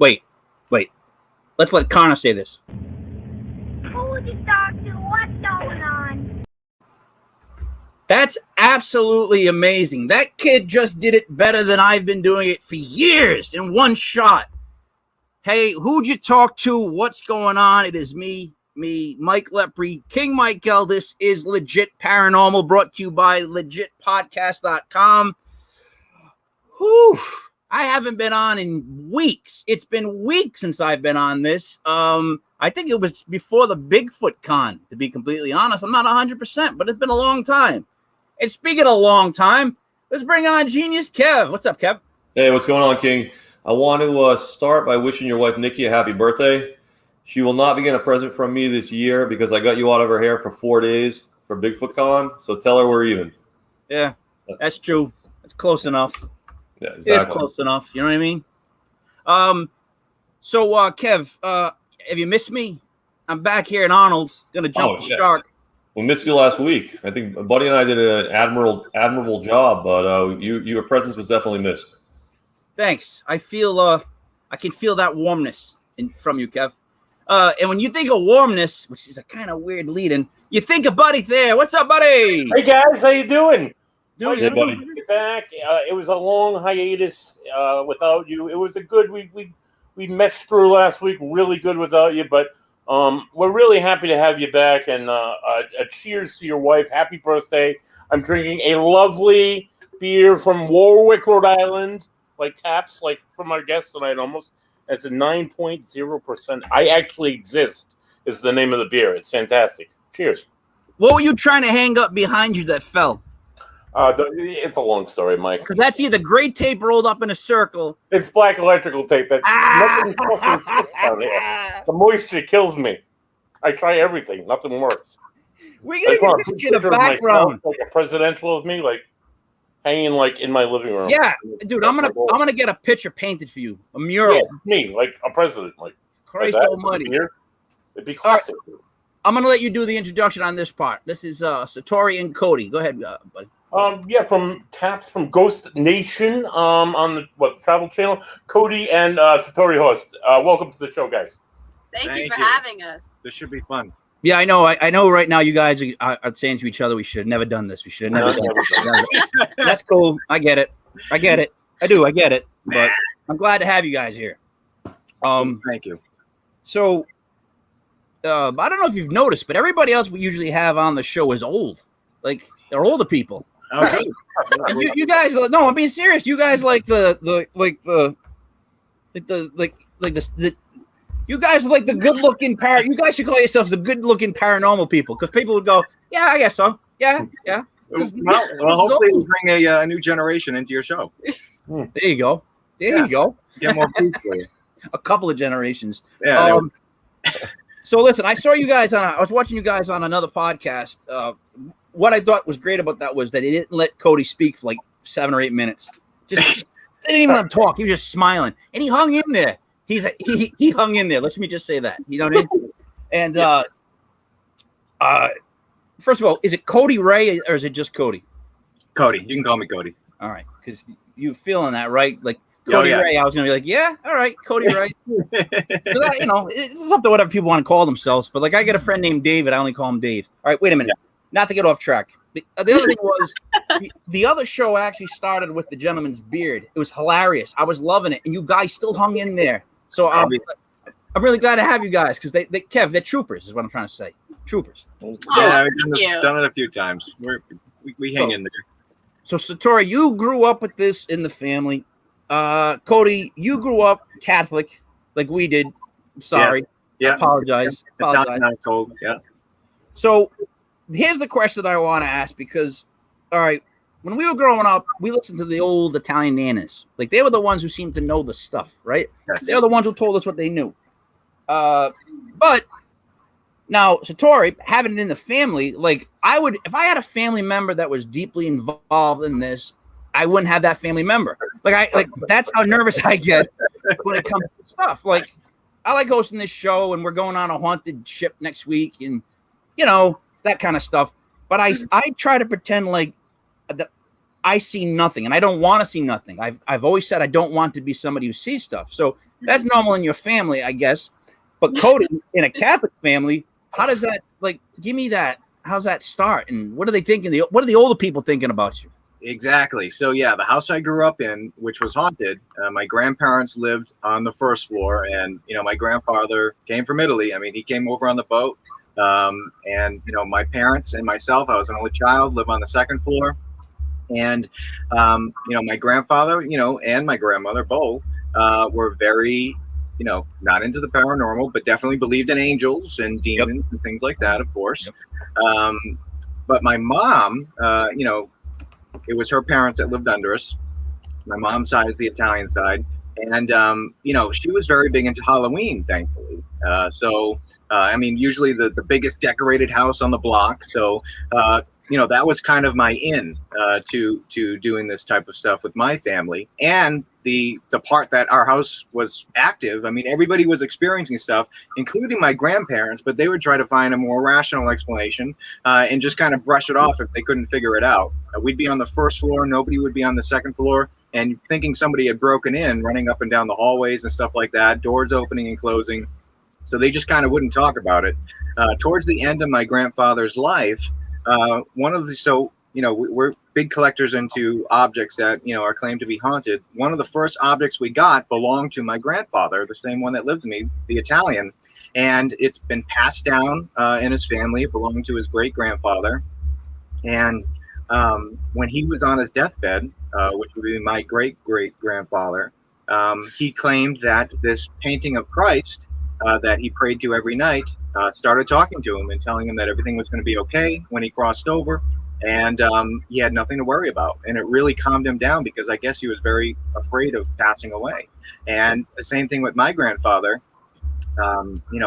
Wait. Let's let Connor say this. Who would you talk to? What's going on? That's absolutely amazing. That kid just did it better than I've been doing it for years in one shot. Hey, who'd you talk to? What's going on? It is me, Mike Lepre, King Michael. This is Legit Paranormal, brought to you by legitpodcast.com. Whew. I haven't been on in weeks. It's been weeks since I've been on this. I think it was before the Bigfoot Con, to be completely honest. I'm not 100%, but it's been a long time. And speaking of a long time, let's bring on Genius Kev. What's up, Kev? Hey, what's going on, King? I want to start by wishing your wife, Nikki, a happy birthday. She will not be getting a present from me this year because I got you out of her hair for 4 days for Bigfoot Con. So tell her we're even. Yeah, that's true. That's close enough. Yeah, exactly. It is close enough. You know what I mean? So, Kev, have you missed me? I'm back here in Arnold's. Gonna jump the shark. We missed you last week. I think Buddy and I did an admirable job, but your presence was definitely missed. Thanks. I can feel that warmness from you, Kev. And when you think of warmness, which is a kind of weird lead-in, you think of Buddy there. What's up, Buddy? Hey guys, how you doing? Hey, buddy. Back. It was a long hiatus without you. It was a good. We meshed through last week really good without you, but we're really happy to have you back. And a cheers to your wife. Happy birthday! I'm drinking a lovely beer from Warwick, Rhode Island, like taps, like from our guest tonight. Almost. It's a 9.0%. I Actually Exist is the name of the beer. It's fantastic. Cheers. What were you trying to hang up behind you that fell? It's a long story, Mike. Because that's either gray tape rolled up in a circle. It's black electrical tape. That nothing fucking down here. The moisture kills me. I try everything. Nothing works. We're gonna get this kid a background, like a presidential of me, like hanging like in my living room. Yeah, dude, I'm gonna get a picture painted for you, a mural. Yeah, me, like a president, like Christ like Almighty. It'd be classic. Right. I'm gonna let you do the introduction on this part. This is Satori and Cody. Go ahead, buddy. From Taps from Ghost Nation on the Travel Channel. Cody and Satori host. Welcome to the show, guys. Thank you for having us. This should be fun. Yeah, I know. I know. Right now, you guys are saying to each other, "We should have never done this. We should have never done this." That's cool. I get it. I get it. I do. I get it. But I'm glad to have you guys here. Thank you. So, I don't know if you've noticed, but everybody else we usually have on the show is old. Like they're older people. Okay. You guys, no, I'm being serious. You guys like the you guys are like the good-looking you guys should call yourselves the good-looking paranormal people, because people would go, yeah, I guess so. Yeah. Well, hopefully we'll bring a new generation into your show. There you go. You go. Get more proof for you. A couple of generations. Yeah. So listen, I saw you guys I was watching you guys on another podcast. What I thought was great about that was that he didn't let Cody speak for like 7 or 8 minutes. Just they didn't even let him talk. He was just smiling, and he hung in there. He hung in there. Let me just say that. You know what I mean? And first of all, is it Cody Ray or is it just Cody? Cody. You can call me Cody. All right, because you feeling that, right? Like Cody Ray. I was gonna be like, yeah, all right, Cody Ray. It's up to whatever people want to call themselves. But like, I got a friend named David. I only call him Dave. All right, wait a minute. Yeah. Not to get off track. The other thing was the other show actually started with the gentleman's beard. It was hilarious. I was loving it, and you guys still hung in there. So I'm really glad to have you guys, because Kev, they're troopers, is what I'm trying to say. Troopers. Yeah, I've done it a few times. We hang in there. So Satori, you grew up with this in the family. Cody, you grew up Catholic, like we did. Sorry. Yeah. I apologize. Not cold. Yeah. So here's the question that I want to ask, because, all right, when we were growing up, we listened to the old Italian nanas. Like, they were the ones who seemed to know the stuff, right? Yes. They were the ones who told us what they knew. But now, Satori, having it in the family, like, if I had a family member that was deeply involved in this, I wouldn't have that family member. That's how nervous I get when it comes to stuff. Like, I like hosting this show, and we're going on a haunted ship next week, and, that kind of stuff. But I try to pretend like I see nothing, and I don't want to see nothing. I've always said I don't want to be somebody who sees stuff. So that's normal in your family, I guess. But Cody, in a Catholic family, how does that, like, give me that? How's that start? And what are they thinking? What are the older people thinking about you? Exactly. So yeah, the house I grew up in, which was haunted, my grandparents lived on the first floor, and my grandfather came from Italy. I mean, he came over on the boat, and my parents and myself, I was an only child, live on the second floor, and my grandfather, and my grandmother both were very, not into the paranormal, but definitely believed in angels and demons and things like that, of course. But my mom, it was her parents that lived under us. My mom's side is the Italian side. And, she was very big into Halloween, thankfully. Usually the biggest decorated house on the block. So, that was kind of my in to doing this type of stuff with my family. And the part that our house was active, I mean, everybody was experiencing stuff, including my grandparents, but they would try to find a more rational explanation and just kind of brush it off if they couldn't figure it out. We'd be on the first floor, nobody would be on the second floor, and thinking somebody had broken in, running up and down the hallways and stuff like that, doors opening and closing. So they just kind of wouldn't talk about it. Towards the end of my grandfather's life, we're big collectors into objects that, are claimed to be haunted. One of the first objects we got belonged to my grandfather, the same one that lived with me, the Italian. And it's been passed down in his family, belonging to his great grandfather. And when he was on his deathbed, which would be my great great grandfather, he claimed that this painting of Christ that he prayed to every night started talking to him and telling him that everything was going to be okay when he crossed over, and he had nothing to worry about. And it really calmed him down, because I guess he was very afraid of passing away. And the same thing with my grandfather.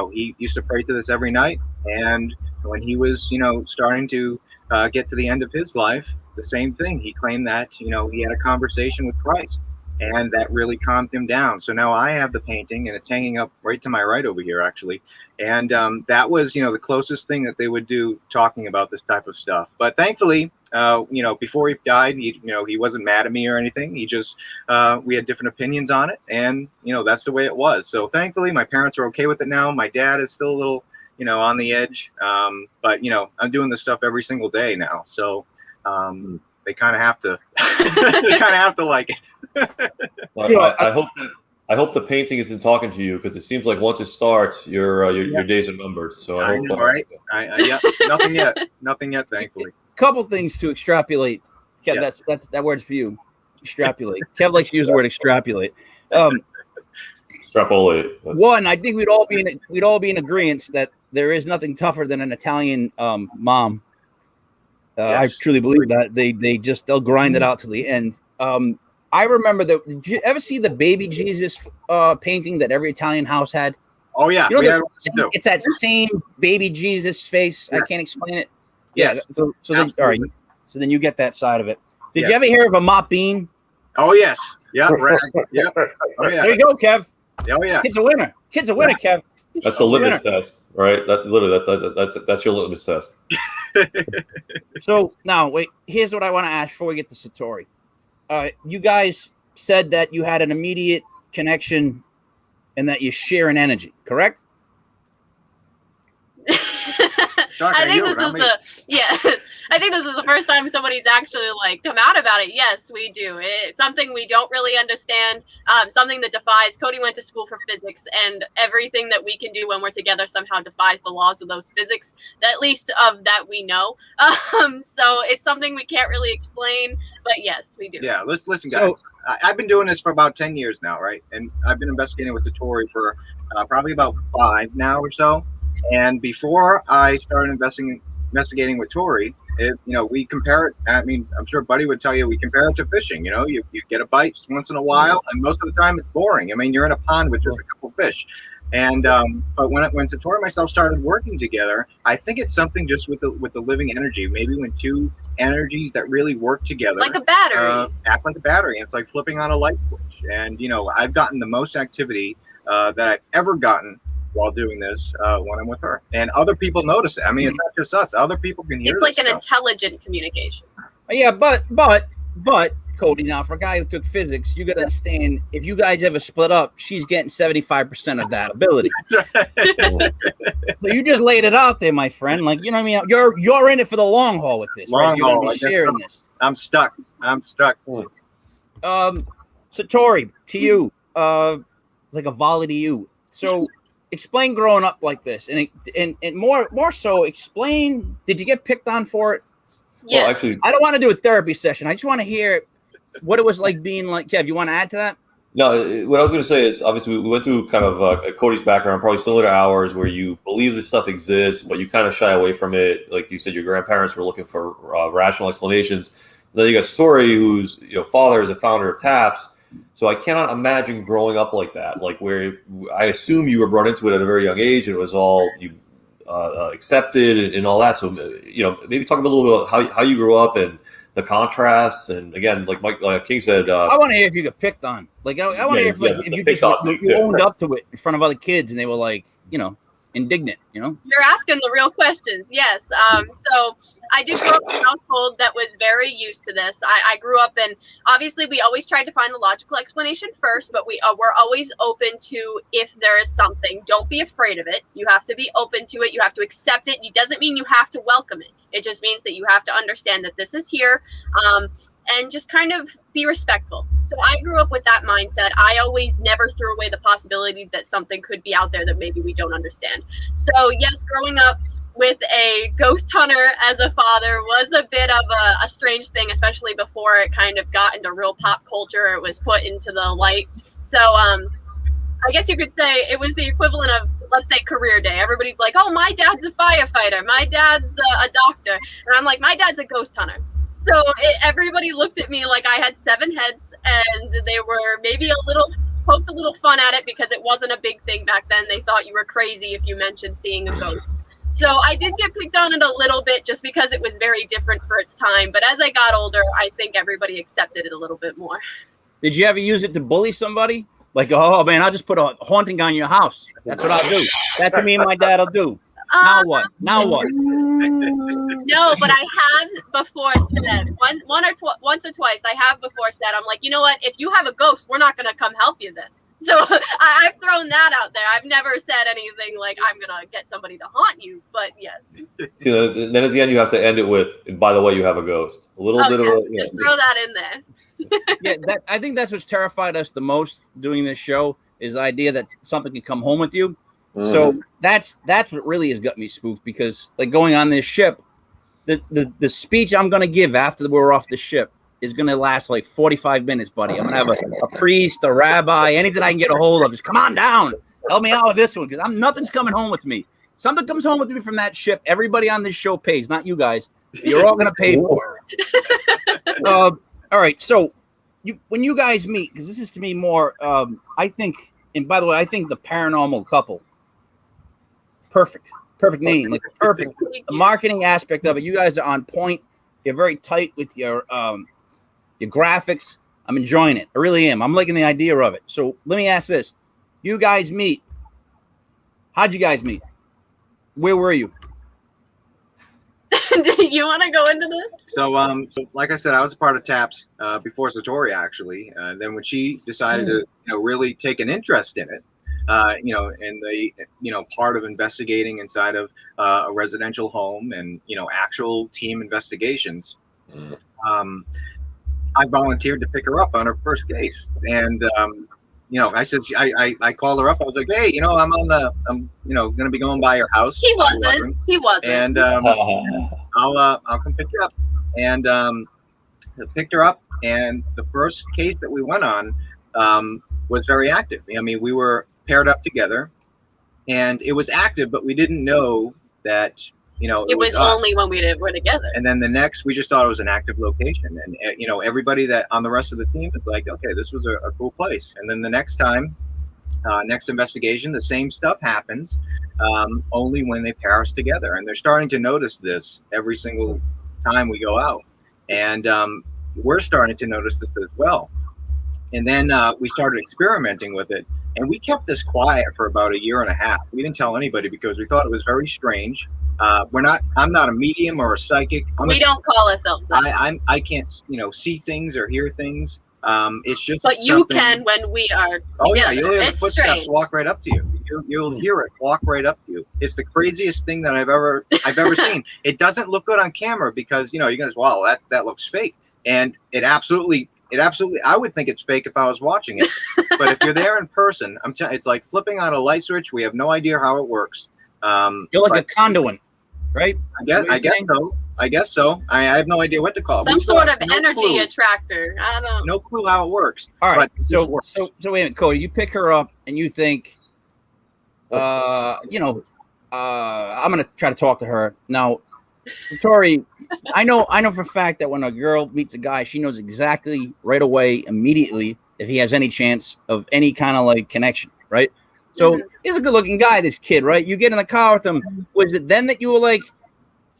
He used to pray to this every night, and when he was starting to get to the end of his life, the same thing. He claimed that he had a conversation with Christ, and that really calmed him down. So now I have the painting, and it's hanging up right to my right over here, actually. And that was, the closest thing that they would do talking about this type of stuff. But thankfully, before he died, he wasn't mad at me or anything. He just, we had different opinions on it, and, that's the way it was. So thankfully, my parents are okay with it now. My dad is still a little, on the edge. But, I'm doing this stuff every single day now. So they kind of have to, like it. Well, I hope the painting isn't talking to you, because it seems like once it starts, your days are numbered. So I hope, know, right? Nothing yet, thankfully. Couple things to extrapolate. Kev, Yes. that's that word's for you. Extrapolate. Kev likes to use the word extrapolate. extrapolate. One, I think we'd all be in agreement that there is nothing tougher than an Italian mom. I truly believe that they'll grind it out to the end. I remember did you ever see the baby Jesus painting that every Italian house had? Oh yeah, it's that same baby Jesus face. Yeah. I can't explain it. Yes. Yeah. So then, all right. So then you get that side of it. Did you ever hear of a mop bean? Oh yes. Yeah. Right. Yeah. Oh yeah. There you go, Kev. Oh yeah. Kid's a winner. Kev. That's a litmus test, right? That's your litmus test. So now, wait. Here's what I want to ask before we get to Satori. You guys said that you had an immediate connection and that you share an energy, correct? I think this is the first time somebody's actually come out about it. Yes, we do. It's something we don't really understand. Something that defies. Cody went to school for physics, and everything that we can do when we're together somehow defies the laws of those physics. At least of that we know. So it's something we can't really explain, but yes, we do. Yeah, listen, guys. So, I've been doing this for about 10 years now, right? And I've been investigating with Satori for probably about 5 now or so. And before I started investigating with Tori, we compare it. I mean, I'm sure Buddy would tell you, we compare it to fishing. You get a bite once in a while, and most of the time it's boring. I mean, you're in a pond with just a couple fish. And but when Satori and myself started working together, I think it's something just with the living energy. Maybe when two energies that really work together, like a battery, act like a battery. And it's like flipping on a light switch. And I've gotten the most activity that I've ever gotten while doing this when I'm with her, and other people notice it. I mean, it's not just us; other people can hear. It's like an stuff. Intelligent communication. Yeah, but But Cody, now for a guy who took physics, you got to understand if you guys ever split up, she's getting 75% of that ability. So you just laid it out there, my friend. Like, you know what I mean? You're in it for the long haul with this, right? You're going to be sharing this. I'm stuck. Satori, to you, like a volley to you. So explain growing up like this, and more so, explain. Did you get picked on for it? Yeah. Well, actually, I don't want to do a therapy session. I just want to hear what it was like being like. Kev, you want to add to that? No, what I was going to say is obviously we went through kind of Cody's background, probably similar to ours, where you believe this stuff exists, but you kind of shy away from it. Like you said, your grandparents were looking for rational explanations. And then you got Story, whose father is a founder of TAPS. So I cannot imagine growing up like that, like where I assume you were brought into it at a very young age, and it was all you accepted and all that. So maybe talk a little bit about how you grew up and the contrasts. And again, like King said, I want to hear if you get picked on. Like I want to hear if you owned up to it in front of other kids, and they were like, indignant. You're asking the real questions. Yes. So I did grow up in a household that was very used to this. I grew up in, obviously we always tried to find the logical explanation first, but we're always open to if there is something. Don't be afraid of it. You have to be open to it. You have to accept it. It doesn't mean you have to welcome it. It just means that you have to understand that this is here, and just kind of be respectful. So I grew up with that mindset. I always never threw away the possibility that something could be out there that maybe we don't understand. So yes, growing up with a ghost hunter as a father was a bit of a strange thing, especially before it kind of got into real pop culture. It was put into the light. So I guess you could say it was the equivalent of, let's say, career day. Everybody's like, oh, my dad's a firefighter. My dad's a doctor. And I'm like, my dad's a ghost hunter. So everybody looked at me like I had 7 heads, and they were maybe poked a little fun at it because it wasn't a big thing back then. They thought you were crazy if you mentioned seeing a ghost. So I did get picked on it a little bit just because it was very different for its time. But as I got older, I think everybody accepted it a little bit more. Did you ever use it to bully somebody? Like, oh, man, I'll just put a haunting on your house. That's what I'll do. That's what me and my dad will do. Now what? No, but I have before said, once or twice, I have before said, I'm like, you know what? If you have a ghost, we're not going to come help you then. So I've thrown that out there. I've never said anything like I'm going to get somebody to haunt you, but yes. See, then at the end you have to end it with, and by the way, you have a ghost. A little bit of just throw that in there. Yeah, I think that's what's terrified us the most doing this show is the idea that something can come home with you. Mm. So that's what really has got me spooked, because like going on this ship, the speech I'm going to give after we're off the ship is going to last like 45 minutes, buddy. I'm going to have a priest, a rabbi, anything I can get a hold of. Just come on down. Help me out with this one, because nothing's coming home with me. Something comes home with me from that ship. Everybody on this show pays, not you guys. You're all going to pay for it. All right. So when you guys meet, because this is to me more, I think, and by the way, I think the Paranormal Couple, perfect name, like perfect. The marketing aspect of it, you guys are on point. You're very tight with your graphics. I'm enjoying it. I really am. I'm liking the idea of it. So let me ask this. You guys meet. How'd you guys meet? Where were you? Do you want to go into this? So like I said, I was a part of TAPS before Satori, actually. Then when she decided to really take an interest in it, in the part of investigating inside of a residential home and actual team investigations, I volunteered to pick her up on her first case. And I said, I called her up. I was like, hey, I'm going to be going by your house. He wasn't. And I'll come pick you up. And I picked her up. And the first case that we went on was very active. I mean, we were paired up together, and it was active, but we didn't know that it was only when we were together. And then the next, we just thought it was an active location, and everybody that on the rest of the team is like, okay, this was a cool place. And then the next time, next investigation, the same stuff happens, only when they pair us together. And they're starting to notice this every single time we go out, and we're starting to notice this as well. And then we started experimenting with it. And we kept this quiet for about 1.5 years. We didn't tell anybody because we thought it was very strange. I'm not a medium or a psychic. We don't call ourselves that. I can't, see things or hear things. It's just. But you can when we are together. Oh yeah, you'll hear the It's footsteps strange. walk right up to you. You'll hear it walk right up to you. It's the craziest thing that I've ever seen. It doesn't look good on camera because you're gonna say, wow, that looks fake, and it absolutely. I would think it's fake if I was watching it, but if you're there in person, it's like flipping on a light switch. We have no idea how it works. You're like a conduit, right? I guess so. I have no idea what to call it. Some sort of energy attractor. I don't know. No clue how it works. All right. But So wait a minute, Cody. You pick her up and you think, I'm gonna try to talk to her now. Satori, I know for a fact that when a girl meets a guy, she knows exactly right away, immediately, if he has any chance of any kind of like connection, right? So he's a good-looking guy, this kid, right? You get in the car with him. Was it then that you were like,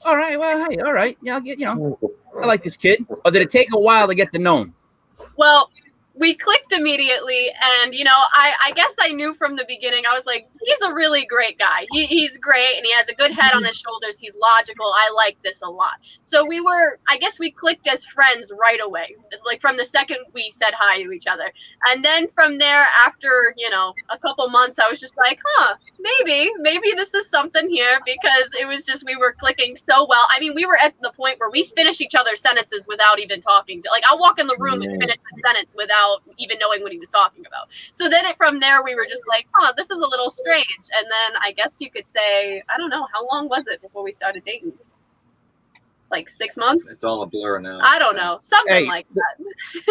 all right, well, hey, all right, yeah, I'll get, I like this kid, or did it take a while to get to know him? Well, we clicked immediately, and I guess I knew from the beginning. I was like, he's a really great guy. He's great, and he has a good head on his shoulders. He's logical. I like this a lot. So I guess we clicked as friends right away, like from the second we said hi to each other. And then from there, after a couple months, I was just like, maybe this is something here, because it was just we were clicking so well. I mean, we were at the point where we finish each other's sentences without even talking. Like, I'll walk in the room and finish the sentence without even knowing what he was talking about. So then from there, we were just like, this is a little strange. And then I guess you could say, I don't know, how long was it before we started dating? Like 6 months? It's all a blur now. I don't know. Something like that.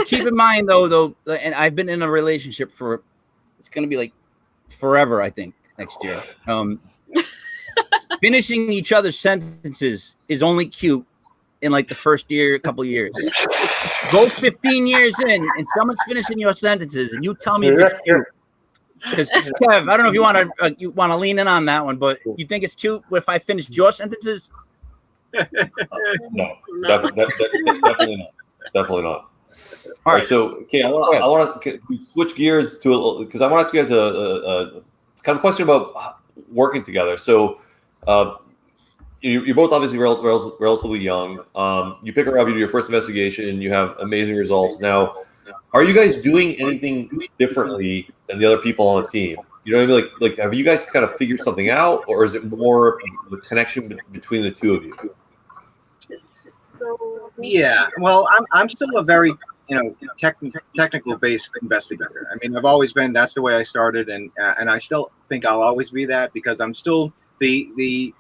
Keep in mind, though, and I've been in a relationship it's going to be like forever, I think, next year. Finishing each other's sentences is only cute in like the first couple years. Go 15 years in, and someone's finishing your sentences, and you tell me if it's cute. Because Kev, I don't know if you want to lean in on that one, but you think it's cute if I finished your sentences? No, definitely not. Definitely not. All right, so okay, I want to switch gears because I want to ask you guys a kind of question about working together. So, you're both obviously relatively young. You pick her up, you do your first investigation, you have amazing results. Now, are you guys doing anything differently than the other people on the team? You know what I mean? Like, have you guys kind of figured something out, or is it more the connection between the two of you? Yeah, well, I'm still a very technical based investigator. I mean, I've always been. That's the way I started, and I still think I'll always be that, because I'm still the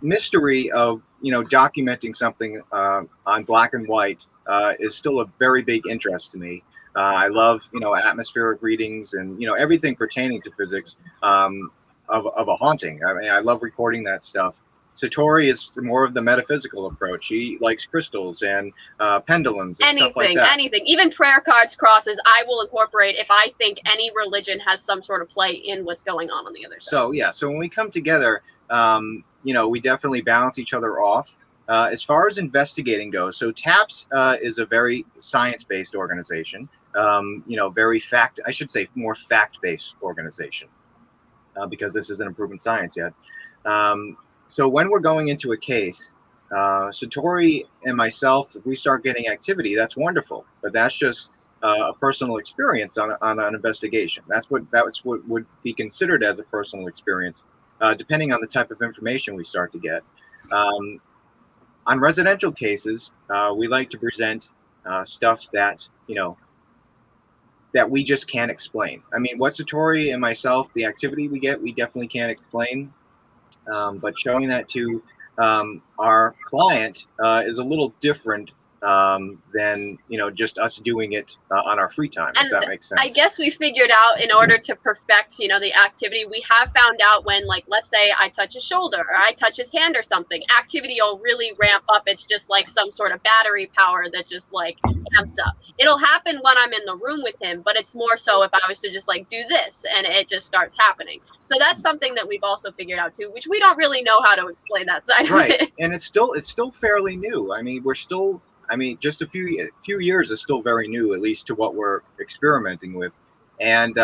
mystery of documenting something on black and white is still a very big interest to me. I love atmospheric readings and everything pertaining to physics of a haunting. I mean, I love recording that stuff. Satori is more of the metaphysical approach. She likes crystals and pendulums and stuff like that. Anything, even prayer cards, crosses, I will incorporate if I think any religion has some sort of play in what's going on the other side. So when we come together, we definitely balance each other off. As far as investigating goes, so TAPS is a very science-based organization. More fact-based organization, because this isn't proven science yet. So when we're going into a case, Satori and myself, if we start getting activity, that's wonderful. But that's just a personal experience on an investigation. That's what would be considered as a personal experience, depending on the type of information we start to get. On residential cases, we like to present stuff that that we just can't explain. I mean, what Satori and myself, the activity we get, we definitely can't explain. But showing that to our client is a little different than just us doing it on our free time, if that makes sense. I guess we figured out, in order to perfect the activity, we have found out when, like, let's say I touch his shoulder or I touch his hand or something, activity will really ramp up. It's just like some sort of battery power that just like amps up. It'll happen when I'm in the room with him, but it's more so if I was to just like do this and it just starts happening. So that's something that we've also figured out too, which we don't really know how to explain that side of it. And it's still fairly new. I mean, just a few years is still very new, at least to what we're experimenting with. And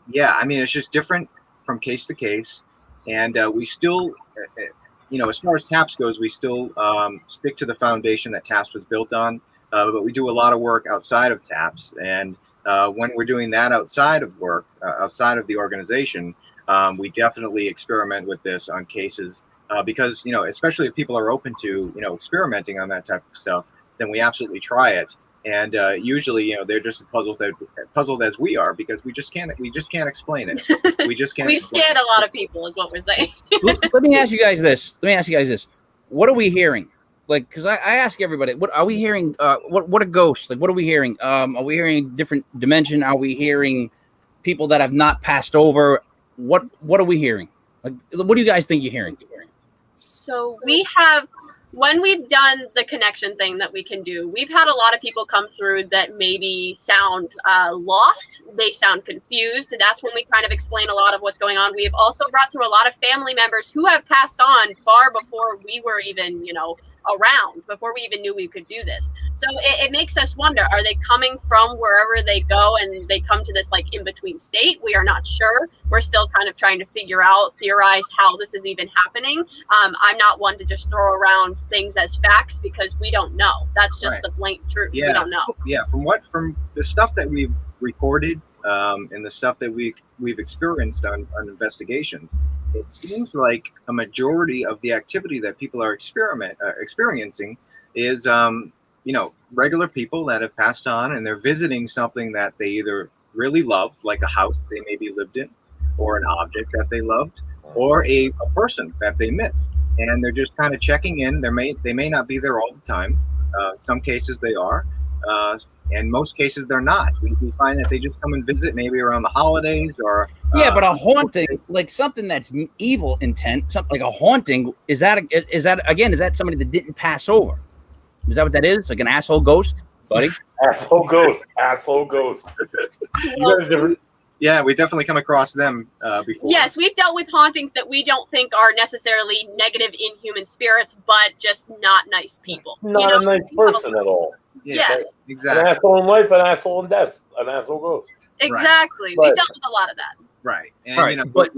it's just different from case to case. And we still, as far as TAPS goes, we still stick to the foundation that TAPS was built on, but we do a lot of work outside of TAPS. And when we're doing that outside of work, outside of the organization, we definitely experiment with this on cases because, especially if people are open to, experimenting on that type of stuff, then we absolutely try it. And usually, they're just puzzled as we are, because we just can't explain it. We just can't. We've scared a lot of people, is what we're saying. Let me ask you guys this. What are we hearing? Like, because I ask everybody, what are we hearing? What are ghosts? Like, what are we hearing? Are we hearing different dimension? Are we hearing people that have not passed over? What are we hearing? Like, what do you guys think you're hearing? So we have, when we've done the connection thing that we can do, we've had a lot of people come through that maybe sound lost. They sound confused. That's when we kind of explain a lot of what's going on. We have also brought through a lot of family members who have passed on far before we were even, around, before we even knew we could do this. So it makes us wonder, are they coming from wherever they go and they come to this like in-between state? We are not sure. We're still kind of trying to theorize how this is even happening. I'm not one to just throw around things as facts, because we don't know. That's just the blank truth. Yeah. We don't know. Yeah, from the stuff that we've recorded and the stuff that we've experienced on investigations, it seems like a majority of the activity that people are experiencing is regular people that have passed on, and they're visiting something that they either really loved, like a house they maybe lived in, or an object that they loved, or a person that they missed, and they're just kind of checking in. They may not be there all the time. Some cases they are, and most cases they're not. We find that they just come and visit maybe around the holidays, or but a haunting, like something that's evil intent, something like a haunting, is that somebody that didn't pass over? Is that what that is? Like an asshole ghost, buddy? Asshole ghost. Yeah, we definitely come across them before. Yes, we've dealt with hauntings that we don't think are necessarily negative inhuman spirits, but just not nice people. Not a nice person at all. Yeah, yes, exactly. An asshole in life, an asshole in death, an asshole ghost. Exactly. Right. We've dealt with a lot of that. Right. And, right. But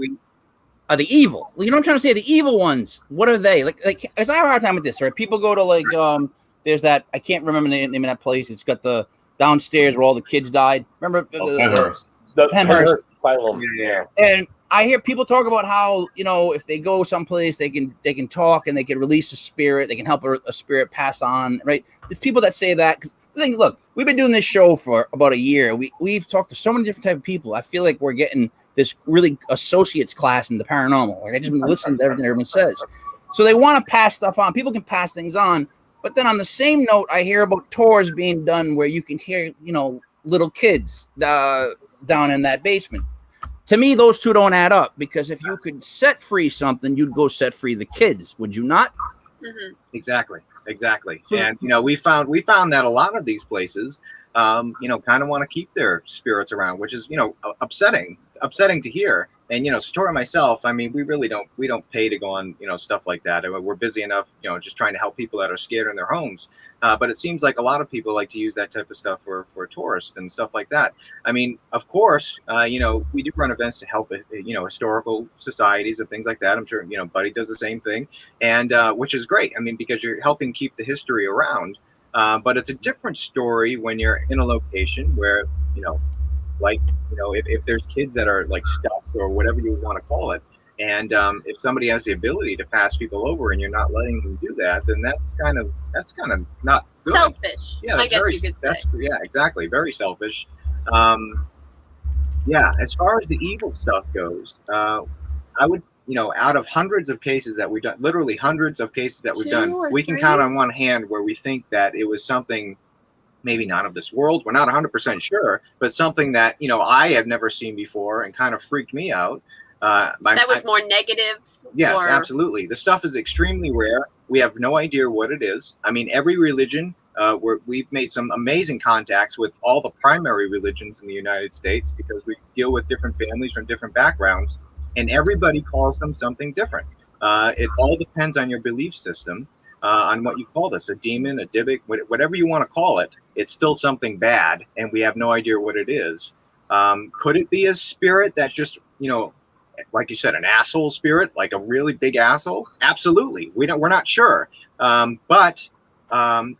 are the evil? You know what I'm trying to say? The evil ones. What are they? Like I have a hard time with this. Right? People go to there's that, I can't remember the name of that place. It's got the downstairs where all the kids died. Remember? Penhurst. Penhurst Asylum. Yeah. And I hear people talk about how, if they go someplace, they can talk and they can release a spirit. They can help a spirit pass on, right? There's people that say that. Look, we've been doing this show for about a year. We've talked to so many different type of people. I feel like we're getting this really associates class in the paranormal. Like, I just listen to everything everyone says. So they want to pass stuff on. People can pass things on. But then on the same note, I hear about tours being done where you can hear, little kids down in that basement. To me, those two don't add up, because if you could set free something, you'd go set free the kids, would you not? Mm-hmm. Exactly. And we found that a lot of these places, kind of want to keep their spirits around, which is upsetting to hear. And Satori, myself, I mean, we don't pay to go on stuff like that. We're busy enough, just trying to help people that are scared in their homes. But it seems like a lot of people like to use that type of stuff for tourists and stuff like that. I mean, of course, we do run events to help historical societies and things like that. I'm sure Buddy does the same thing, and which is great. I mean, because you're helping keep the history around. But it's a different story when you're in a location where if there's kids that are like stuffed or whatever you want to call it, and if somebody has the ability to pass people over and you're not letting them do that, then that's kind of not good. Selfish. Yeah, I guess you could say. Yeah, exactly. Very selfish. As far as the evil stuff goes, I would, out of hundreds of cases that we've done, literally hundreds of cases that we've done, we can count on one hand where we think that it was something maybe not of this world. We're not 100% sure, but something that, I have never seen before and kind of freaked me out. That was more negative? Yes, absolutely. The stuff is extremely rare. We have no idea what it is. I mean, every religion, we've made some amazing contacts with all the primary religions in the United States, because we deal with different families from different backgrounds, and everybody calls them something different. It all depends on your belief system. On what you call this, a demon, a dybbuk, whatever you want to call it, it's still something bad, and we have no idea what it is. Could it be a spirit that's just, like you said, an asshole spirit, like a really big asshole? Absolutely. We're not sure. But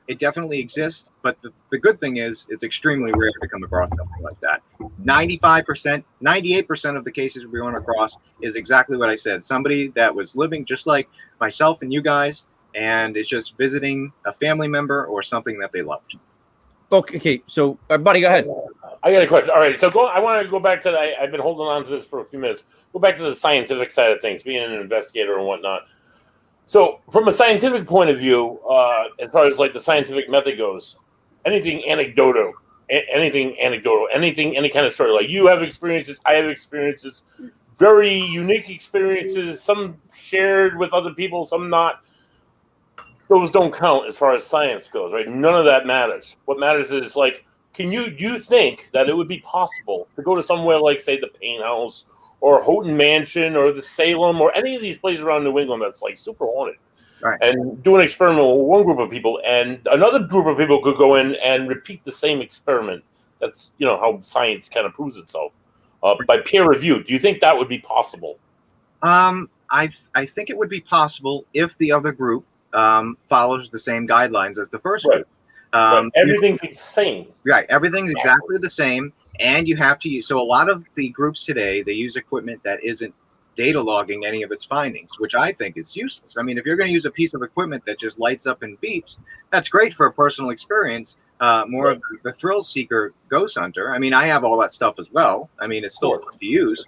it definitely exists. But the good thing is it's extremely rare to come across something like that. 95%, 98% of the cases we run across is exactly what I said. Somebody that was living just like myself and you guys, and is just visiting a family member or something that they loved. Okay, so buddy, go ahead. I got a question. All right, so I want to go back to that. I've been holding on to this for a few minutes. Go back to the scientific side of things, being an investigator and whatnot. So, from a scientific point of view, as far as like the scientific method goes, any kind of story. Like you have experiences, I have experiences, very unique experiences. Some shared with other people, some not. Those don't count as far as science goes, right? None of that matters. What matters is like, do you think that it would be possible to go to somewhere like, say, the Payne House or Houghton Mansion or the Salem or any of these places around New England that's like super haunted, right, and do an experiment with one group of people, and another group of people could go in and repeat the same experiment? That's how science kind of proves itself by peer review. Do you think that would be possible? I think it would be possible if the other group follows the same guidelines as the first group. Everything's the same. Right, everything's exactly the same, and you have to use. So a lot of the groups today, they use equipment that isn't data logging any of its findings, which I think is useless. I mean, if you're going to use a piece of equipment that just lights up and beeps, that's great for a personal experience. More of the thrill seeker ghost hunter. I mean, I have all that stuff as well. I mean, it's still fun to use.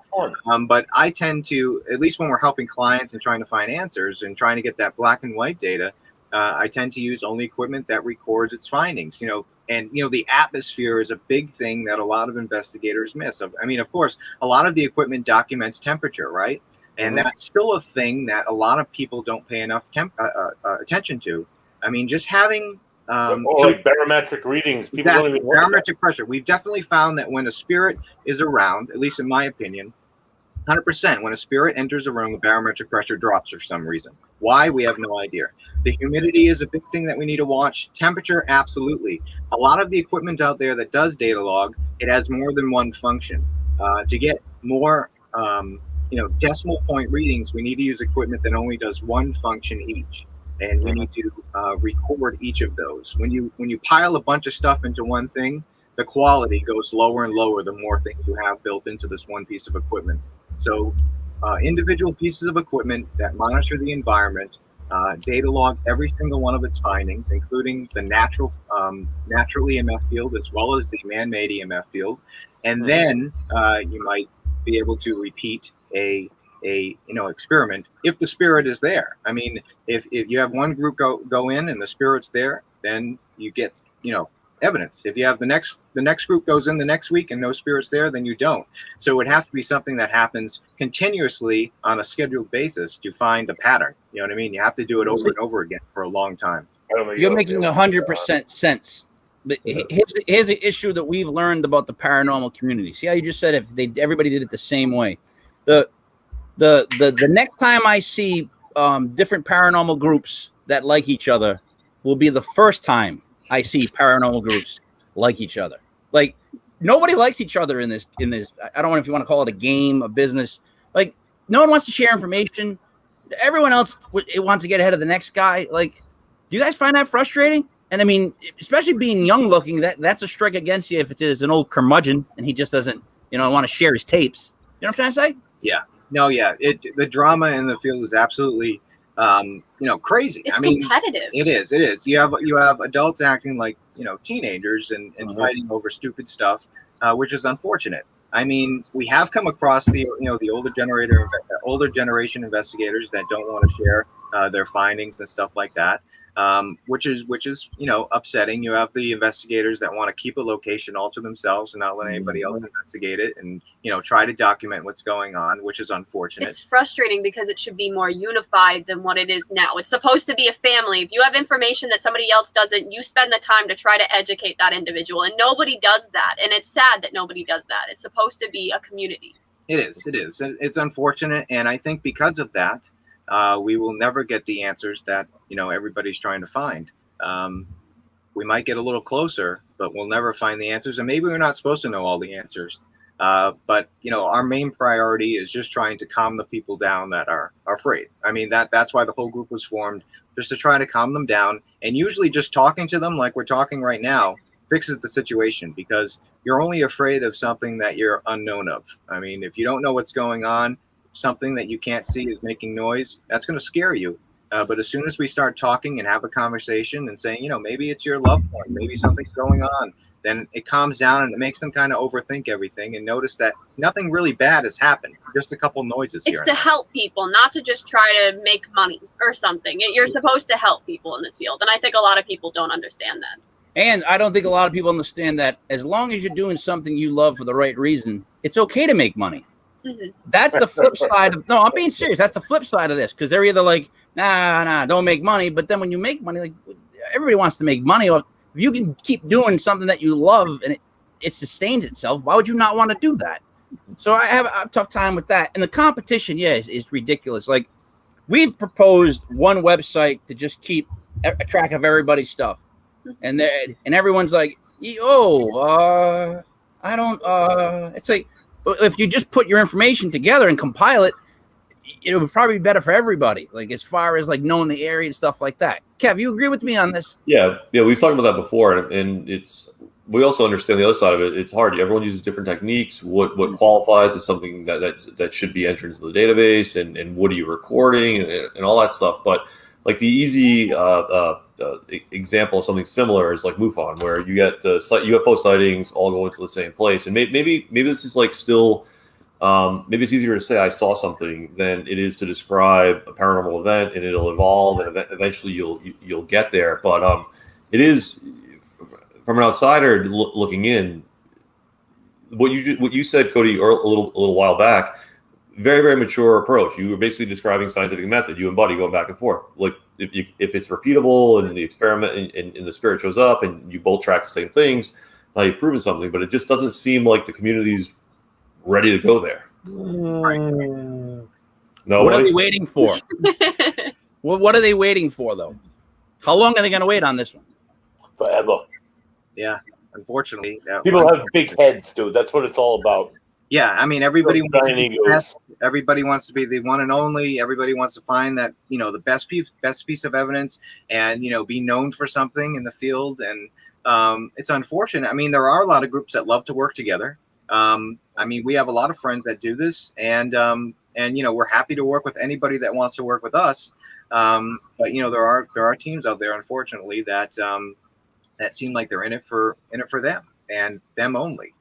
But I tend to, at least when we're helping clients and trying to find answers and trying to get that black and white data, I tend to use only equipment that records its findings. And the atmosphere is a big thing that a lot of investigators miss. I mean, of course, a lot of the equipment documents temperature, right? And that's still a thing that a lot of people don't pay enough attention to. I mean, just having like barometric readings. People don't even barometric pressure. We've definitely found that when a spirit is around, at least in my opinion, 100%, when a spirit enters a room, the barometric pressure drops for some reason. Why? We have no idea. The humidity is a big thing that we need to watch. Temperature, absolutely. A lot of the equipment out there that does data log, it has more than one function. To get more, decimal point readings, we need to use equipment that only does one function each. And we need to record each of those. When you pile a bunch of stuff into one thing, the quality goes lower and lower the more things you have built into this one piece of equipment. So individual pieces of equipment that monitor the environment, data log every single one of its findings, including the natural EMF field as well as the man-made EMF field. And then you might be able to repeat a experiment if the spirit is there. I mean, if you have one group go in and the spirit's there, then you get evidence. If you have the next group goes in the next week and no spirit's there, then you don't. So it would have to be something that happens continuously on a scheduled basis to find a pattern. You know what I mean? You have to do it over and over again for a long time. You're making 100% sense. But here's the issue that we've learned about the paranormal community. See how you just said if everybody did it the same way. The next time I see different paranormal groups that like each other will be the first time I see paranormal groups like each other. Like nobody likes each other in this. I don't know if you want to call it a game, a business. Like no one wants to share information. Everyone else wants to get ahead of the next guy. Like, do you guys find that frustrating? And I mean, especially being young looking, that's a strike against you if it is an old curmudgeon and he just doesn't, want to share his tapes. You know what I'm trying to say? Yeah. No, yeah. The drama in the field is absolutely crazy. It's competitive. It is. You have adults acting like, teenagers and fighting over stupid stuff, which is unfortunate. I mean, we have come across the older generation investigators that don't want to share their findings and stuff like that. Which is upsetting. You have the investigators that want to keep a location all to themselves and not let anybody else investigate it, and try to document what's going on, which is unfortunate. It's frustrating because it should be more unified than what it is now. It's supposed to be a family. If you have information that somebody else doesn't, you spend the time to try to educate that individual, and nobody does that. And it's sad that nobody does that. It's supposed to be a community. It is. It's unfortunate, and I think because of that, we will never get the answers that everybody's trying to find. We might get a little closer, but we'll never find the answers, and maybe we're not supposed to know all the answers. But our main priority is just trying to calm the people down that are afraid. I mean, that's why the whole group was formed, just to try to calm them down. And usually just talking to them like we're talking right now fixes the situation, because you're only afraid of something that you're unknown of. I mean, if you don't know what's going on, something that you can't see is making noise, that's going to scare you. But as soon as we start talking and have a conversation and saying, maybe it's your loved one, maybe something's going on, then it calms down and it makes them kind of overthink everything and notice that nothing really bad has happened. Just a couple noises here. It's to help people, not to just try to make money or something. You're supposed to help people in this field. And I think a lot of people don't understand that. And I don't think a lot of people understand that as long as you're doing something you love for the right reason, it's okay to make money. Mm-hmm. That's the flip side of, no, I'm being serious. That's the flip side of this, because they're either like, nah, don't make money. But then when you make money, like, everybody wants to make money. If you can keep doing something that you love and it sustains itself, why would you not want to do that? So I have a tough time with that. And the competition, is ridiculous. Like, we've proposed one website to just keep a track of everybody's stuff. And everyone's like, I don't, it's like, if you just put your information together and compile it, it would probably be better for everybody. Like, as far as like knowing the area and stuff like that. Kev, you agree with me on this? Yeah. We've talked about that before, and we also understand the other side of it. It's hard. Everyone uses different techniques. What qualifies as something that should be entered into the database, and what are you recording, and all that stuff. But like the easy example of something similar is like MUFON, where you get the UFO sightings all go into the same place. And maybe this is like still, maybe it's easier to say I saw something than it is to describe a paranormal event, and it'll evolve, and eventually you'll get there. But it is, from an outsider looking in, what you said, Cody, a little while back. Very, very mature approach. You were basically describing scientific method. You and Buddy going back and forth. Like, if it's repeatable and the experiment and the spirit shows up and you both track the same things, now you've proven something. But it just doesn't seem like the community's ready to go there. No. What are they waiting for? What are they waiting for, though? How long are they going to wait on this one? Forever. Yeah, unfortunately. People have big heads, dude. That's what it's all about. Yeah, I mean, everybody wants to be the best. Everybody wants to be the one and only. Everybody wants to find that, the best piece of evidence, and be known for something in the field. And it's unfortunate. I mean, there are a lot of groups that love to work together. I mean, we have a lot of friends that do this, and we're happy to work with anybody that wants to work with us. But there are teams out there, unfortunately, that seem like they're in it for them and them only.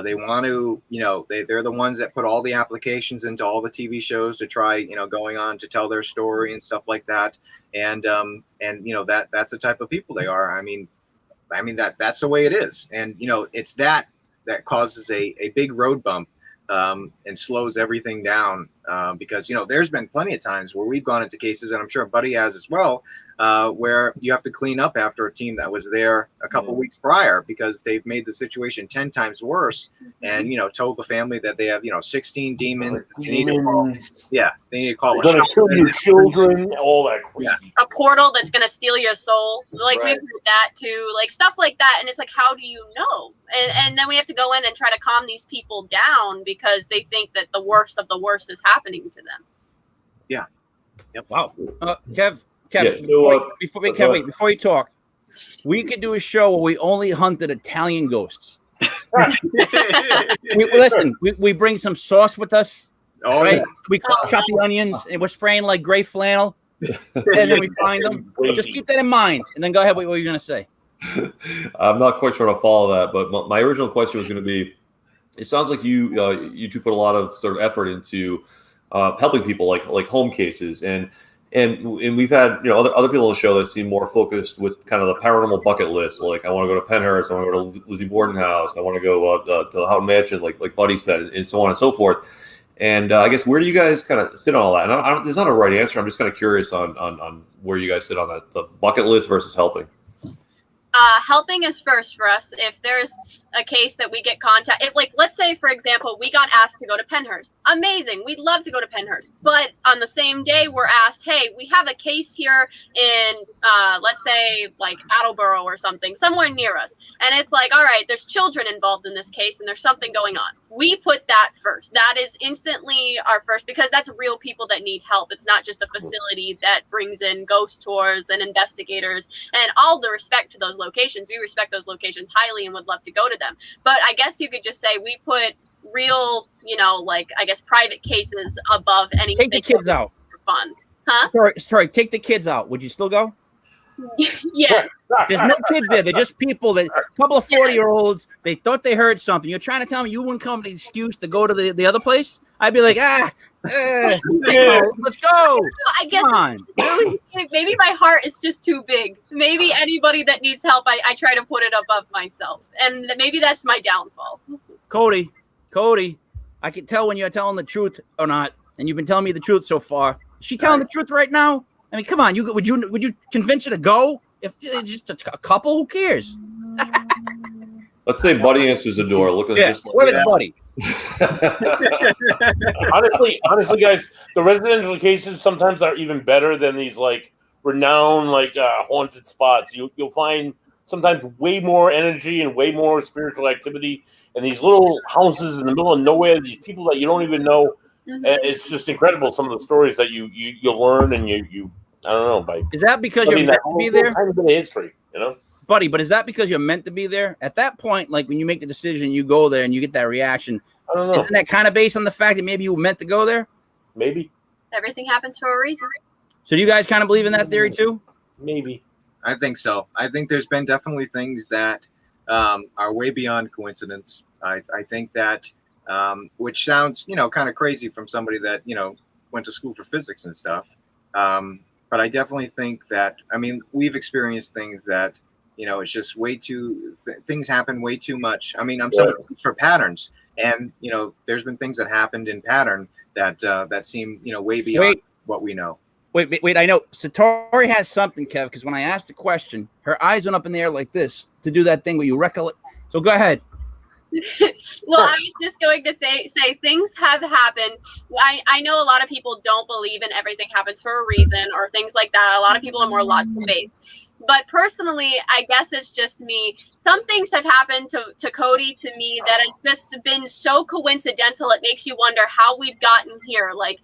They want to, they're the ones that put all the applications into all the TV shows to try, going on to tell their story and stuff like that. And that's the type of people they are. I mean, that's the way it is. And, it's that causes a big road bump and slows everything down because, there's been plenty of times where we've gone into cases, and I'm sure Buddy has as well, where you have to clean up after a team that was there a couple weeks prior because they've made the situation 10 times worse and, told the family that they have, 16 demons. They need to call They're going to kill your children, all that crazy. Yeah. A portal that's going to steal your soul. Like, we've heard that too. Like, stuff like that. And it's like, how do you know? And then we have to go in and try to calm these people down because they think that the worst of the worst is happening to them. Yeah. Yep. Wow. Kev, Yeah, so, before you talk, we could do a show where we only hunted Italian ghosts. we bring some sauce with us. Oh, right? Yeah. We chop the onions and we're spraying like gray flannel, and then we find them. Just keep that in mind, and then go ahead. What were you going to say? I'm not quite sure to follow that, but my original question was going to be: it sounds like you two put a lot of sort of effort into helping people, like home cases, and we've had other people on the show that seem more focused with kind of the paranormal bucket list. Like, I want to go to Penhurst, I want to go to Lizzie Borden House, I want to go to the Houghton Mansion, like Buddy said, and so on and so forth. And I guess, where do you guys kind of sit on all that? And there's not a right answer. I'm just kind of curious on where you guys sit on that, the bucket list versus helping. helping is first for us. If there's a case that we get contact, if like, let's say for example, we got asked to go to Penhurst, amazing, we'd love to go to Penhurst, but on the same day we're asked, hey, we have a case here in let's say like Attleboro or something, somewhere near us, and it's like, all right, there's children involved in this case and there's something going on. We put that first. That is instantly our first, because that's real people that need help. It's not just a facility that brings in ghost tours and investigators, and all the respect to those locations. We respect those locations highly and would love to go to them. But I guess you could just say we put real, like, I guess, private cases above anything. Take the kids out. For fun. Huh? Sorry, take the kids out. Would you still go? Yeah. There's no kids there. They're just people that, a couple of 40-year-olds, they thought they heard something. You're trying to tell me you wouldn't come with an excuse to go to the other place? I'd be like, let's go. I guess Come on. Really? Maybe my heart is just too big. Maybe anybody that needs help, I try to put it above myself. And maybe that's my downfall. Cody, I can tell when you're telling the truth or not, and you've been telling me the truth so far. Is she telling the truth right now? I mean, come on. Would you convince her to go? If it's just a couple, who cares? Let's say Buddy answers the door. Look at this. Where is Buddy? honestly, guys, the residential cases sometimes are even better than these like renowned haunted spots. You'll find sometimes way more energy and way more spiritual activity in these little houses in the middle of nowhere. These people that you don't even know. Mm-hmm. It's just incredible. Some of the stories that you learn and you I don't know. Is that because you're meant to be there? Kind of bit of history, Buddy, but is that because you're meant to be there? At that point, like when you make the decision, you go there and you get that reaction. I don't know. Isn't that kind of based on the fact that maybe you were meant to go there? Maybe. Everything happens for a reason. So do you guys kind of believe in that theory too? Maybe. I think so. I think there's been definitely things that are way beyond coincidence. I think that, which sounds, kind of crazy from somebody that, went to school for physics and stuff. But I definitely think that, we've experienced things that, it's just way too, things happen way too much. I'm someone for patterns, and, there's been things that happened in pattern that seem, way beyond what we know. Wait, I know. Satori has something, Kev, because when I asked the question, her eyes went up in the air like this to do that thing where you recollect. So go ahead. Well, I was just going to say things have happened. I know a lot of people don't believe in everything happens for a reason or things like that. A lot of people are more logical based. But personally, I guess it's just me. Some things have happened to Cody, to me, that has just been so coincidental. It makes you wonder how we've gotten here. Like,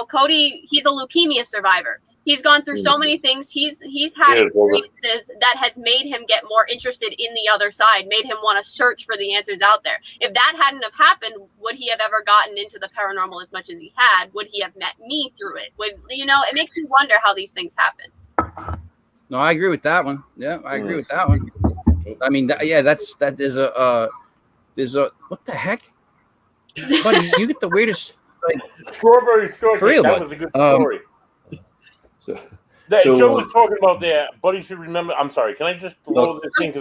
Cody, he's a leukemia survivor. He's gone through so many things. He's had experiences that has made him get more interested in the other side, made him want to search for the answers out there. If that hadn't have happened, would he have ever gotten into the paranormal as much as he had? Would he have met me through it? It makes me wonder how these things happen. No, I agree with that one. Yeah, I agree with that one. I mean, there's a what the heck? Buddy, you get the weirdest strawberry shortcake. That was a good story. Joe was talking about that. Buddy should remember. I'm sorry. Can I just throw this in?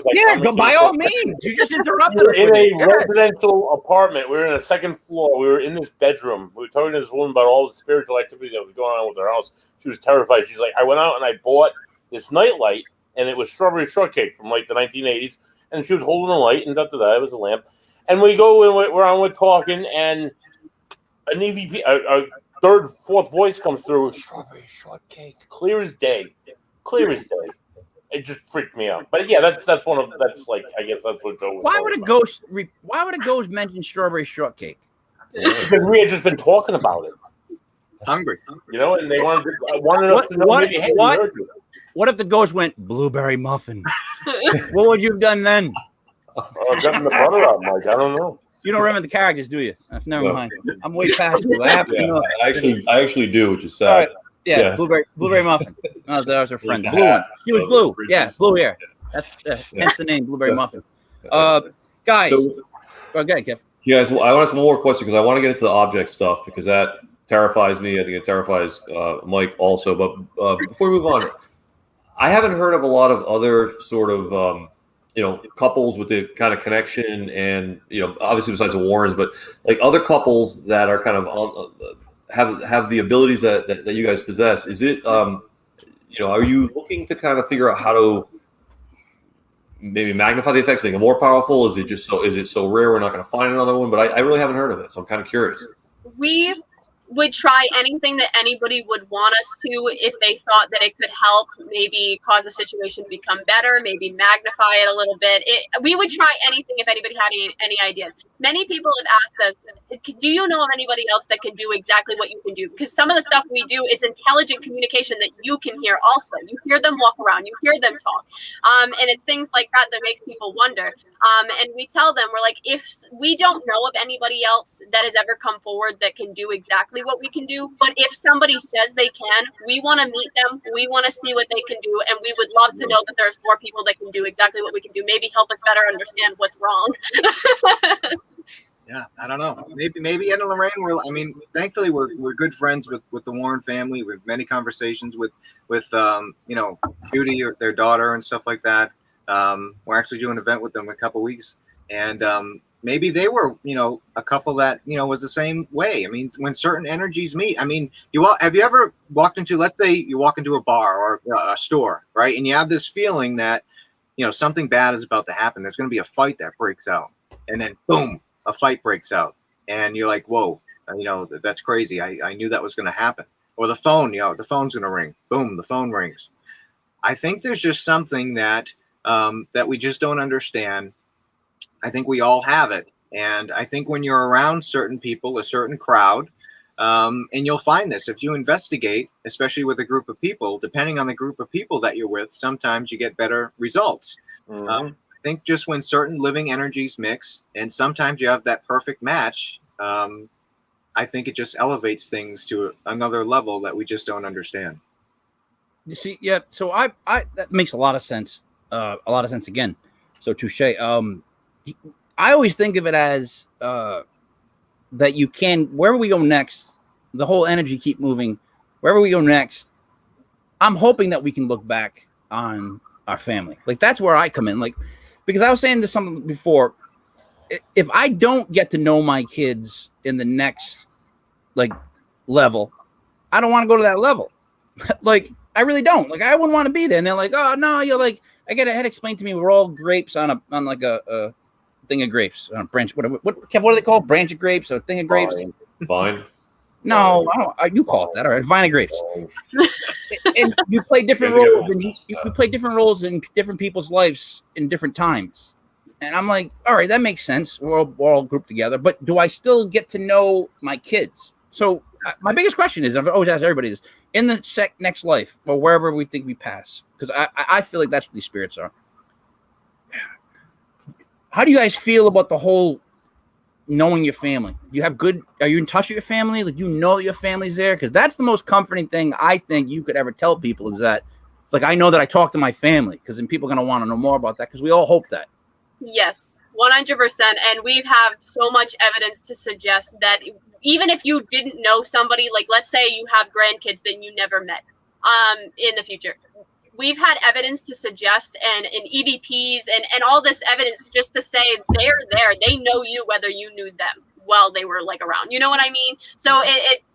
By all means. You just interrupted. We were in a residential apartment. We were in a second floor. We were in this bedroom. We were talking to this woman about all the spiritual activity that was going on with her house. She was terrified. She's like, I went out and I bought this nightlight, and it was strawberry shortcake from like the 1980s. And she was holding a light, and it was a lamp. And we go and we're talking, and an EVP. Third, fourth voice comes through. Strawberry shortcake, clear as day. It just freaked me out. But yeah, that's like, I guess that's what Joe was. Why would a ghost mention strawberry shortcake? Because we had just been talking about it. Hungry. And they wanted us to know. Maybe, hey, what if the ghost went blueberry muffin? What would you have done then? Gotten the butter out, Mike. I don't know. You don't remember the characters, do you? Never mind. I'm way past you. I actually do, which is sad. Yeah, blueberry muffin. Oh, that was her friend. Blue one. She was blue. Yeah, blue hair. That's hence the name, blueberry muffin. Guys, go ahead, Kev. You guys, I want to ask one more question because I want to get into the object stuff because that terrifies me. I think it terrifies Mike also. But before we move on, I haven't heard of a lot of other sort of couples with the kind of connection and, obviously besides the Warrens, but like other couples that are kind of have the abilities that you guys possess. Is it, are you looking to kind of figure out how to maybe magnify the effects, make it more powerful? Is it so rare we're not going to find another one? But I really haven't heard of it, so I'm kind of curious. We would try anything that anybody would want us to if they thought that it could help, maybe cause a situation to become better, maybe magnify it a little bit. We would try anything if anybody had any ideas. Many people have asked us, do you know of anybody else that can do exactly what you can do? Because some of the stuff we do, it's intelligent communication that you can hear also. You hear them walk around, you hear them talk. And it's things like that that makes people wonder. And we tell them, we're like, if we don't know of anybody else that has ever come forward that can do exactly what we can do, but if somebody says they can, we want to meet them. We want to see what they can do. And we would love to know that there's more people that can do exactly what we can do. Maybe help us better understand what's wrong. Yeah, I don't know. Maybe Ed and Lorraine. Thankfully we're good friends with the Warren family. We have many conversations with Judy or their daughter and stuff like that. We're actually doing an event with them in a couple weeks, and maybe they were a couple that was the same way. I mean, when certain energies meet. I mean, have you ever walked into, let's say you walk into a bar or a store, right, and you have this feeling that something bad is about to happen. There's going to be a fight that breaks out, and then boom, a fight breaks out, and you're like, whoa, that's crazy. I knew that was going to happen. Or the phone, the phone's going to ring. Boom, the phone rings. I think there's just something that we just don't understand. I think we all have it. And I think when you're around certain people, a certain crowd, and you'll find this if you investigate, especially with a group of people, depending on the group of people that you're with, sometimes you get better results. I think just when certain living energies mix, and sometimes you have that perfect match, I think it just elevates things to another level that we just don't understand. You see, yeah. So I that makes a lot of sense. Again. So touche. I always think of it as that you can, wherever we go next, the whole energy keep moving. Wherever we go next, I'm hoping that we can look back on our family. Like that's where I come in. Like, because I was saying this something before. If I don't get to know my kids in the next level, I don't want to go to that level. Like I really don't. Like I wouldn't want to be there. And they're like, oh no, you're like, I had it explained to me. We're all grapes on a thing of grapes, on a branch. What Kev, what do they call branch of grapes or thing of grapes? Vine. No, I don't. You call it that, all right? Vine of grapes. And you play different roles, and you play different roles in different people's lives in different times. And I'm like, all right, that makes sense. We're all grouped together. But do I still get to know my kids? So my biggest question is, I've always asked everybody, is in the next life or wherever we think we pass, because I feel like that's what these spirits are. How do you guys feel about the whole knowing your family? Are you in touch with your family? Like, your family's there? Because that's the most comforting thing I think you could ever tell people, is that, like, I know that I talk to my family, because then people are going to want to know more about that, because we all hope that. Yes, 100%. And we have so much evidence to suggest that even if you didn't know somebody, like let's say you have grandkids that you never met in the future, we've had evidence to suggest and EVPs and all this evidence just to say they're there. They know you whether you knew them while they were around. You know what I mean? So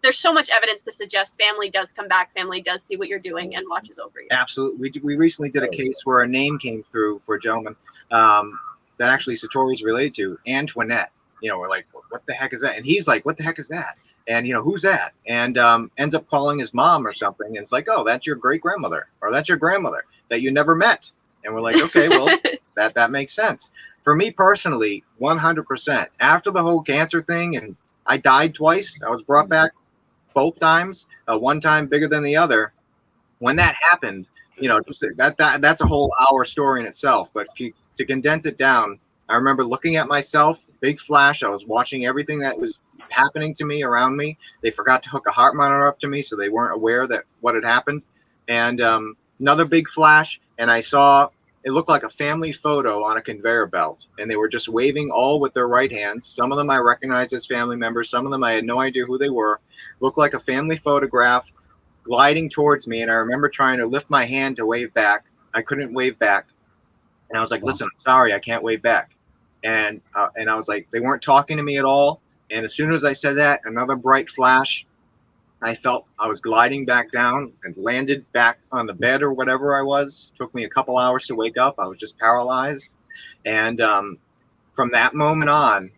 there's so much evidence to suggest family does come back. Family does see what you're doing and watches over you. Absolutely. We recently did a case where a name came through for a gentleman that actually Satori is related to, Antoinette. We're like, what the heck is that? And he's like, what the heck is that? And, who's that? And ends up calling his mom or something. And it's like, oh, that's your great grandmother, or that's your grandmother that you never met. And we're like, okay, well, that makes sense. For me personally, 100%. After the whole cancer thing, and I died twice. I was brought back both times. One time bigger than the other. When that happened, just that's a whole hour story in itself. But to condense it down, I remember looking at myself, big flash. I was watching everything that was happening to me around me. They forgot to hook a heart monitor up to me, so they weren't aware that what had happened. And another big flash, and I saw it looked like a family photo on a conveyor belt, and they were just waving all with their right hands. Some of them I recognized as family members. Some of them I had no idea who they were. Looked like a family photograph gliding towards me, and I remember trying to lift my hand to wave back. I couldn't wave back. And I was like, listen, I'm sorry, I can't wave back. And I was like, they weren't talking to me at all. And as soon as I said that, another bright flash, I felt I was gliding back down and landed back on the bed or whatever I was. Took me a couple hours to wake up. I was just paralyzed. And from that moment on,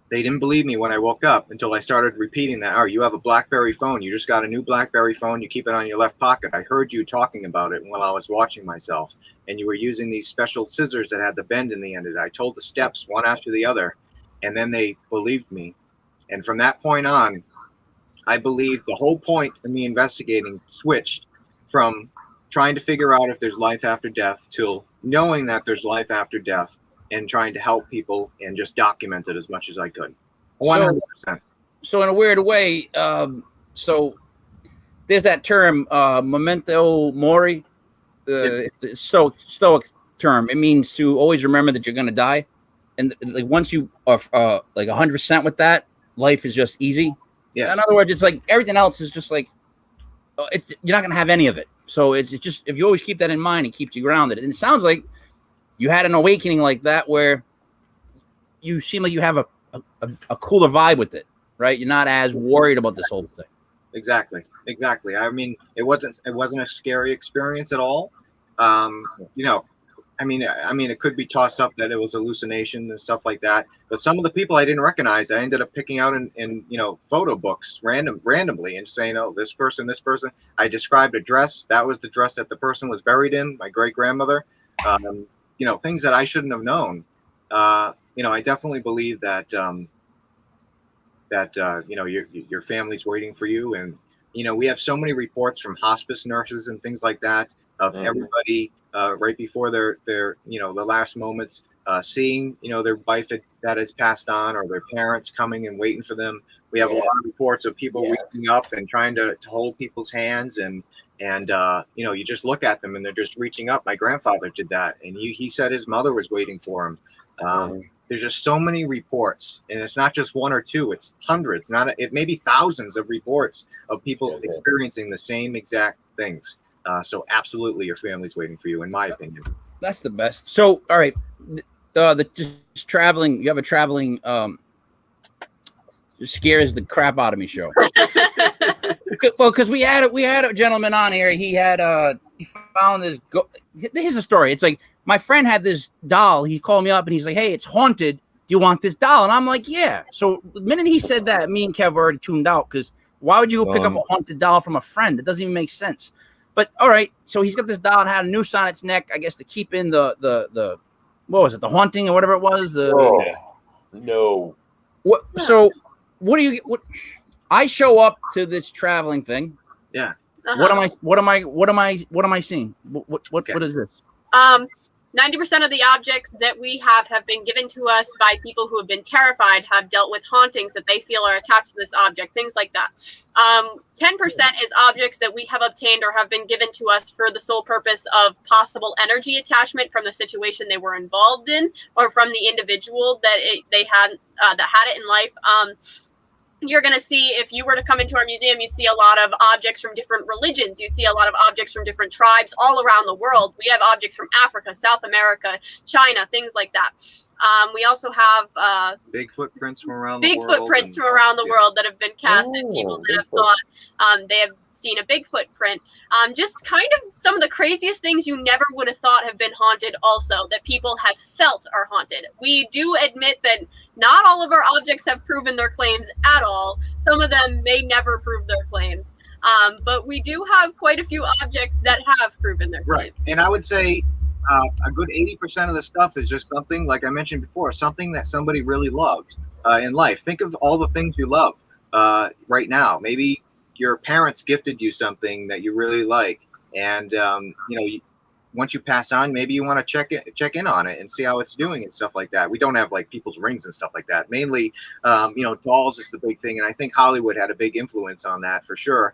they didn't believe me when I woke up until I started repeating that. Oh, you have a BlackBerry phone. You just got a new BlackBerry phone. You keep it on your left pocket. I heard you talking about it while I was watching myself. And you were using these special scissors that had the bend in the end of it. I told the steps one after the other. And then they believed me. And from that point on, I believe the whole point of me investigating switched from trying to figure out if there's life after death to knowing that there's life after death and trying to help people and just document it as much as I could. 100%. So in a weird way, so there's that term, memento mori. It's a Stoic term. It means to always remember that you're going to die. And like once you are like 100% with that, life is just easy. Yes. In other words, it's like everything else is just like you're not going to have any of it. So it's just if you always keep that in mind, it keeps you grounded. And it sounds like you had an awakening like that where you seem like you have a cooler vibe with it, right? You're not as worried about this whole thing. Exactly. I mean, it wasn't a scary experience at all. You know, I mean, it could be tossed up that it was hallucination and stuff like that. But some of the people I didn't recognize, I ended up picking out in photo books randomly and saying, oh, this person. I described a dress. That was the dress that the person was buried in. My great grandmother. Things that I shouldn't have known. I definitely believe that your family's waiting for you, and we have so many reports from hospice nurses and things like that of everybody right before their the last moments, seeing their wife that has passed on, or their parents coming and waiting for them. We have a lot of reports of people reaching up and trying to hold people's hands, and you just look at them and they're just reaching up. My grandfather did that, and he said his mother was waiting for him. There's just so many reports, and it's not just one or two, it's hundreds, it may be thousands of reports of people experiencing the same exact things. So absolutely your family's waiting for you, in my opinion. That's the best. So, all right, just traveling, you have a traveling scares the crap out of me show. Well, because we had a gentleman on here. He found this. Here's the story. It's like my friend had this doll. He called me up and he's like, "Hey, it's haunted. Do you want this doll?" And I'm like, "Yeah." So the minute he said that, me and Kev were already tuned out because why would you go pick up a haunted doll from a friend? It doesn't even make sense. But all right, so he's got this doll and had a noose on its neck, I guess, to keep in the what was it, the haunting or whatever it was. No. What? So what do you? What? I show up to this traveling thing. Yeah. Uh-huh. What am I seeing? What is this? 90% of the objects that we have been given to us by people who have been terrified, have dealt with hauntings that they feel are attached to this object, things like that. 10% is objects that we have obtained or have been given to us for the sole purpose of possible energy attachment from the situation they were involved in, or from the individual that had it in life. You're going to see, if you were to come into our museum, you'd see a lot of objects from different religions. You'd see a lot of objects from different tribes all around the world. We have objects from Africa, South America, China, things like that. We also have big footprints from around the world. World that have been cast, and people that have thought they have seen a Bigfoot print. Just kind of some of the craziest things you never would have thought have been haunted also, that people have felt are haunted. We do admit that not all of our objects have proven their claims at all. Some of them may never prove their claims. But we do have quite a few objects that have proven their claims. Right. And I would say a good 80% of the stuff is just something, like I mentioned before, something that somebody really loved in life. Think of all the things you love right now. Maybe your parents gifted you something that you really like, and once you pass on, maybe you want to check in on it and see how it's doing and stuff like that. We don't have like people's rings and stuff like that. Mainly, dolls is the big thing, and I think Hollywood had a big influence on that for sure.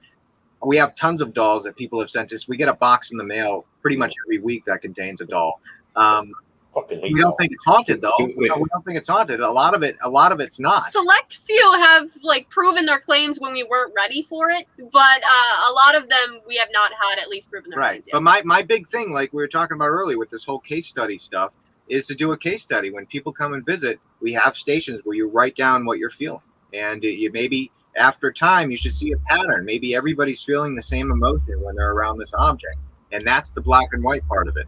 We have tons of dolls that people have sent us. We get a box in the mail pretty much every week that contains a doll. We don't think it's haunted, though. We don't think it's haunted. A lot of it's not. Select few have proven their claims when we weren't ready for it, but a lot of them we have not had at least proven their claims yet. But my big thing, like we were talking about earlier with this whole case study stuff, is to do a case study. When people come and visit, we have stations where you write down what you're feeling, and you maybe after time, you should see a pattern. Maybe everybody's feeling the same emotion when they're around this object. And that's the black and white part of it.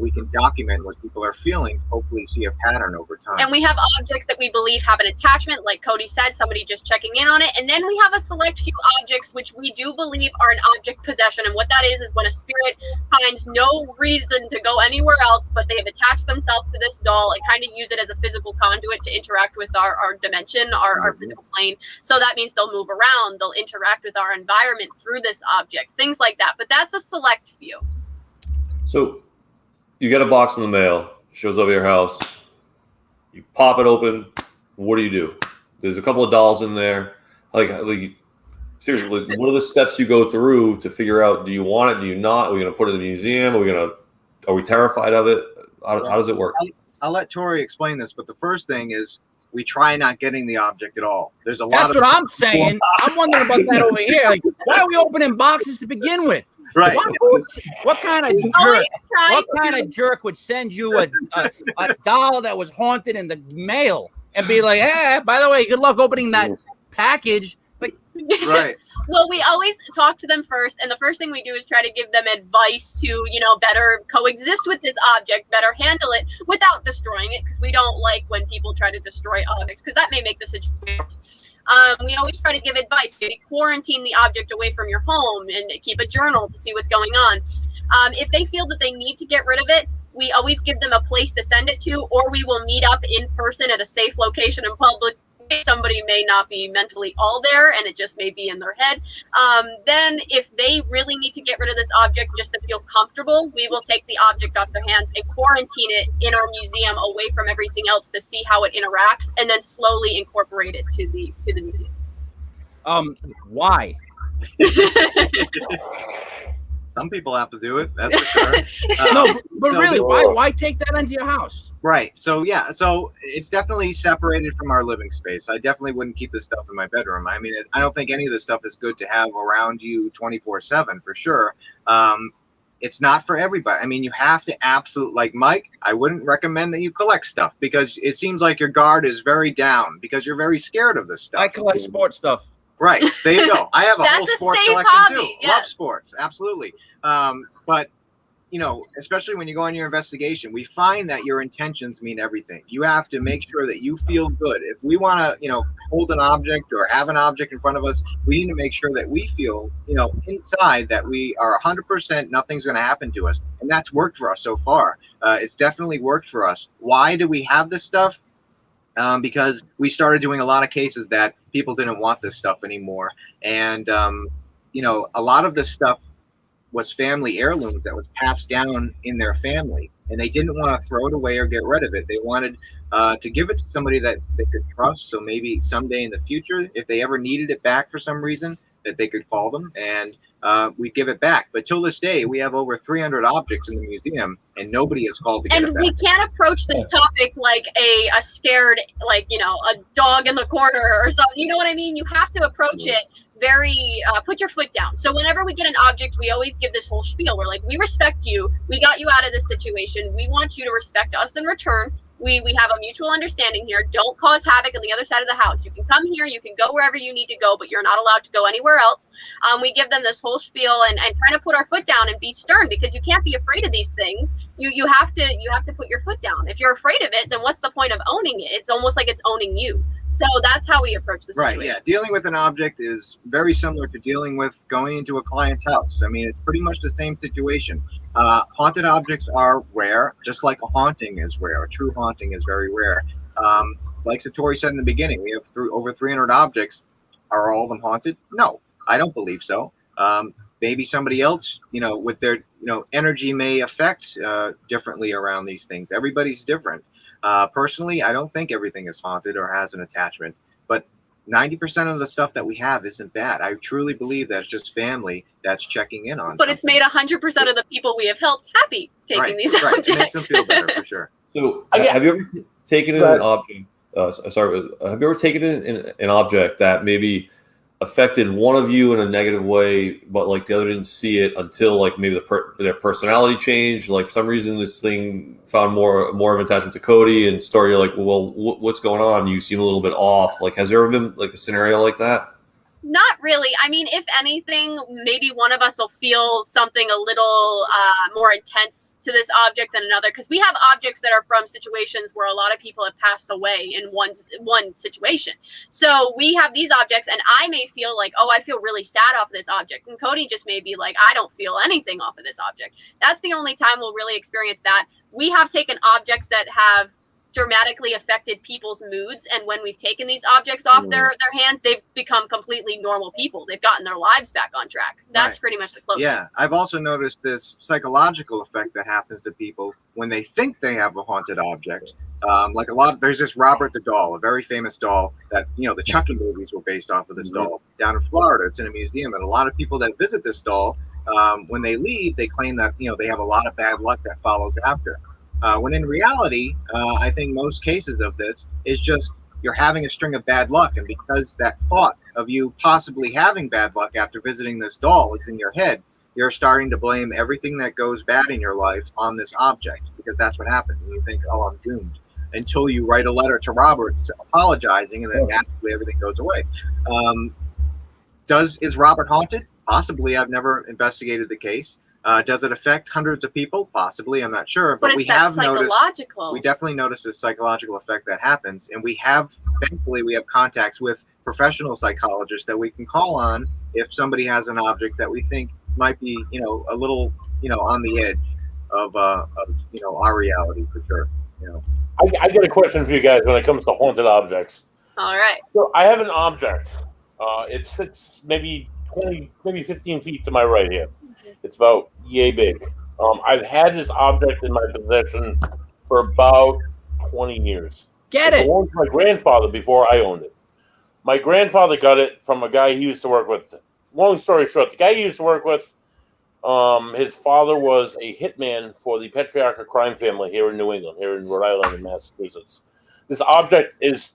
We can document what people are feeling, hopefully see a pattern over time. And we have objects that we believe have an attachment, like Cody said, somebody just checking in on it. And then we have a select few objects which we do believe are an object possession. And what that is when a spirit finds no reason to go anywhere else, but they have attached themselves to this doll and kind of use it as a physical conduit to interact with our dimension, our physical plane. So that means they'll move around, they'll interact with our environment through this object, things like that. But that's a select few. So you get a box in the mail, shows up at your house, you pop it open, what do? There's a couple of dolls in there. Like seriously, what are the steps you go through to figure out, do you want it, do you not? Are we going to put it in the museum? Are we terrified of it? How does it work? I'll let Tori explain this, but the first thing is we try not getting the object at all. There's a lot That's what I'm saying. I'm wondering about that over here. Like, why are we opening boxes to begin with? Right. What kind of jerk? What kind of jerk would send you a doll that was haunted in the mail and be like, "Hey, by the way, good luck opening that package." Like, right. Well, we always talk to them first, and the first thing we do is try to give them advice to, better coexist with this object, better handle it without destroying it, because we don't like when people try to destroy objects, because that may make the situation. We always try to give advice. Maybe quarantine the object away from your home and keep a journal to see what's going on. If they feel that they need to get rid of it, we always give them a place to send it to, or we will meet up in person at a safe location in public. Somebody may not be mentally all there and it just may be in their head. Then if they really need to get rid of this object just to feel comfortable, we will take the object off their hands and quarantine it in our museum away from everything else to see how it interacts, and then slowly incorporate it to the museum. Why? Some people have to do it, that's for sure. No, but really, why take that into your house? Right. So so it's definitely separated from our living space. I definitely wouldn't keep this stuff in my bedroom. I mean, I don't think any of this stuff is good to have around you 24/7 for sure. It's not for everybody. I mean, you have to like Mike, I wouldn't recommend that you collect stuff, because it seems like your guard is very down because you're very scared of this stuff. I collect sports stuff. Right. There you go. I have a whole sports collection hobby, too. yes. Love sports. Absolutely. But especially when you go on your investigation, we find that your intentions mean everything. You have to make sure that you feel good. If we want to, hold an object or have an object in front of us, we need to make sure that we feel, inside that we are 100%, nothing's going to happen to us. And that's worked for us so far. It's definitely worked for us. Why do we have this stuff? Because we started doing a lot of cases that people didn't want this stuff anymore. And, a lot of this stuff was family heirlooms that was passed down in their family, and they didn't want to throw it away or get rid of it. They wanted to give it to somebody that they could trust. So maybe someday in the future, if they ever needed it back for some reason, that they could call them and we give it back. But till this day, we have over 300 objects in the museum, and nobody has called to get it back. And we can't approach this topic like a scared, a dog in the corner or something. You know what I mean? You have to approach it very, put your foot down. So whenever we get an object, we always give this whole spiel. We're like, we respect you. We got you out of this situation. We want you to respect us in return. We have a mutual understanding here. Don't cause havoc on the other side of the house. You can come here, you can go wherever you need to go, but you're not allowed to go anywhere else. We give them this whole spiel and kind of put our foot down and be stern, because you can't be afraid of these things. You have to put your foot down. If you're afraid of it, then what's the point of owning it? It's almost like it's owning you. So that's how we approach the situation. Right, yeah. Dealing with an object is very similar to dealing with going into a client's house. I mean, it's pretty much the same situation. Haunted objects are rare, just like a haunting is rare. A true haunting is very rare. Like Satori said in the beginning, we have over 300 objects. Are all of them haunted? No, I don't believe so. Maybe somebody else, with their, energy may affect differently around these things. Everybody's different. Personally, I don't think everything is haunted or has an attachment, but 90% of the stuff that we have isn't bad. I truly believe that's just family that's checking in on. But it's made 100% of the people we have helped happy taking these objects. It makes them feel better for sure. So, have you ever taken in an object? Have you ever taken in an object that maybe affected one of you in a negative way, but like the other didn't see it until like maybe their personality changed? Like for some reason, this thing found more of an attachment to Cody, and Story, you're like, well, what's going on? You seem a little bit off. Like, has there ever been like a scenario like that? Not really. I mean, if anything, maybe one of us will feel something a little more intense to this object than another, because we have objects that are from situations where a lot of people have passed away in one situation. So we have these objects, and I may feel like, oh, I feel really sad off of this object, and Cody just may be like, I don't feel anything off of this object. That's the only time we'll really experience that. We have taken objects that have dramatically affected people's moods, and when we've taken these objects off their hands, they've become completely normal people. They've gotten their lives back on track. That's pretty much the closest. Yeah, I've also noticed this psychological effect that happens to people when they think they have a haunted object. Like there's this Robert the doll, a very famous doll that, the Chucky movies were based off of this doll down in Florida. It's in a museum, and a lot of people that visit this doll, when they leave, they claim that, they have a lot of bad luck that follows after. When in reality, I think most cases of this is just you're having a string of bad luck. And because that thought of you possibly having bad luck after visiting this doll is in your head, you're starting to blame everything that goes bad in your life on this object, because that's what happens. And you think, oh, I'm doomed, until you write a letter to Robert apologizing, and then magically everything goes away. Is Robert haunted? Possibly. I've never investigated the case. Does it affect hundreds of people? Possibly, I'm not sure. But we have noticed. We definitely noticed this psychological effect that happens, and thankfully, we have contacts with professional psychologists that we can call on if somebody has an object that we think might be, a little, on the edge of our reality for sure. I got a question for you guys when it comes to haunted objects. All right. So I have an object. It sits maybe 20, maybe 15 feet to my right here. It's about yay big. I've had this object in my possession for about 20 years. Get it? It belonged to my grandfather before I owned it. My grandfather got it from a guy he used to work with. Long story short, the guy he used to work with, his father was a hitman for the patriarchal crime family here in New England, here in Rhode Island and Massachusetts. This object is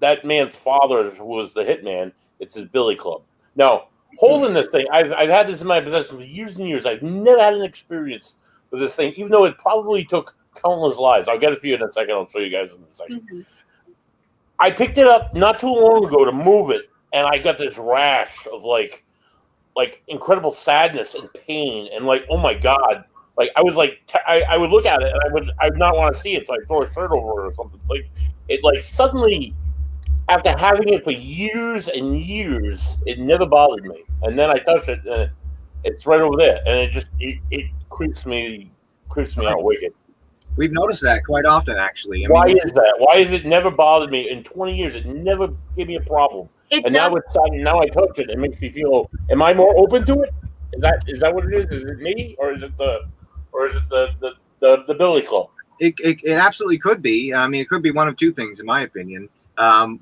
that man's father, who was the hitman. It's his billy club. Now, holding this thing, I've had this in my possession for years and years. I've never had an experience with this thing, even though it probably took countless lives. I'll get it for you in a second. I'll show you guys in a second. I picked it up not too long ago to move it, and I got this rash of like incredible sadness and pain, and like, oh my god, like I was like, I would look at it and I would not want to see it, so I'd throw a shirt over it or something. Like it, like suddenly, after having it for years and years, it never bothered me. And then I touch it, and it's right over there, and it creeps me out wicked. We've noticed that quite often, actually. Why is that? Why has it never bothered me in 20 years? It never gave me a problem. Now I touch it. It makes me feel. Am I more open to it? Is that what it is? Is it me, or is it the billy club? It absolutely could be. I mean, it could be one of two things, in my opinion.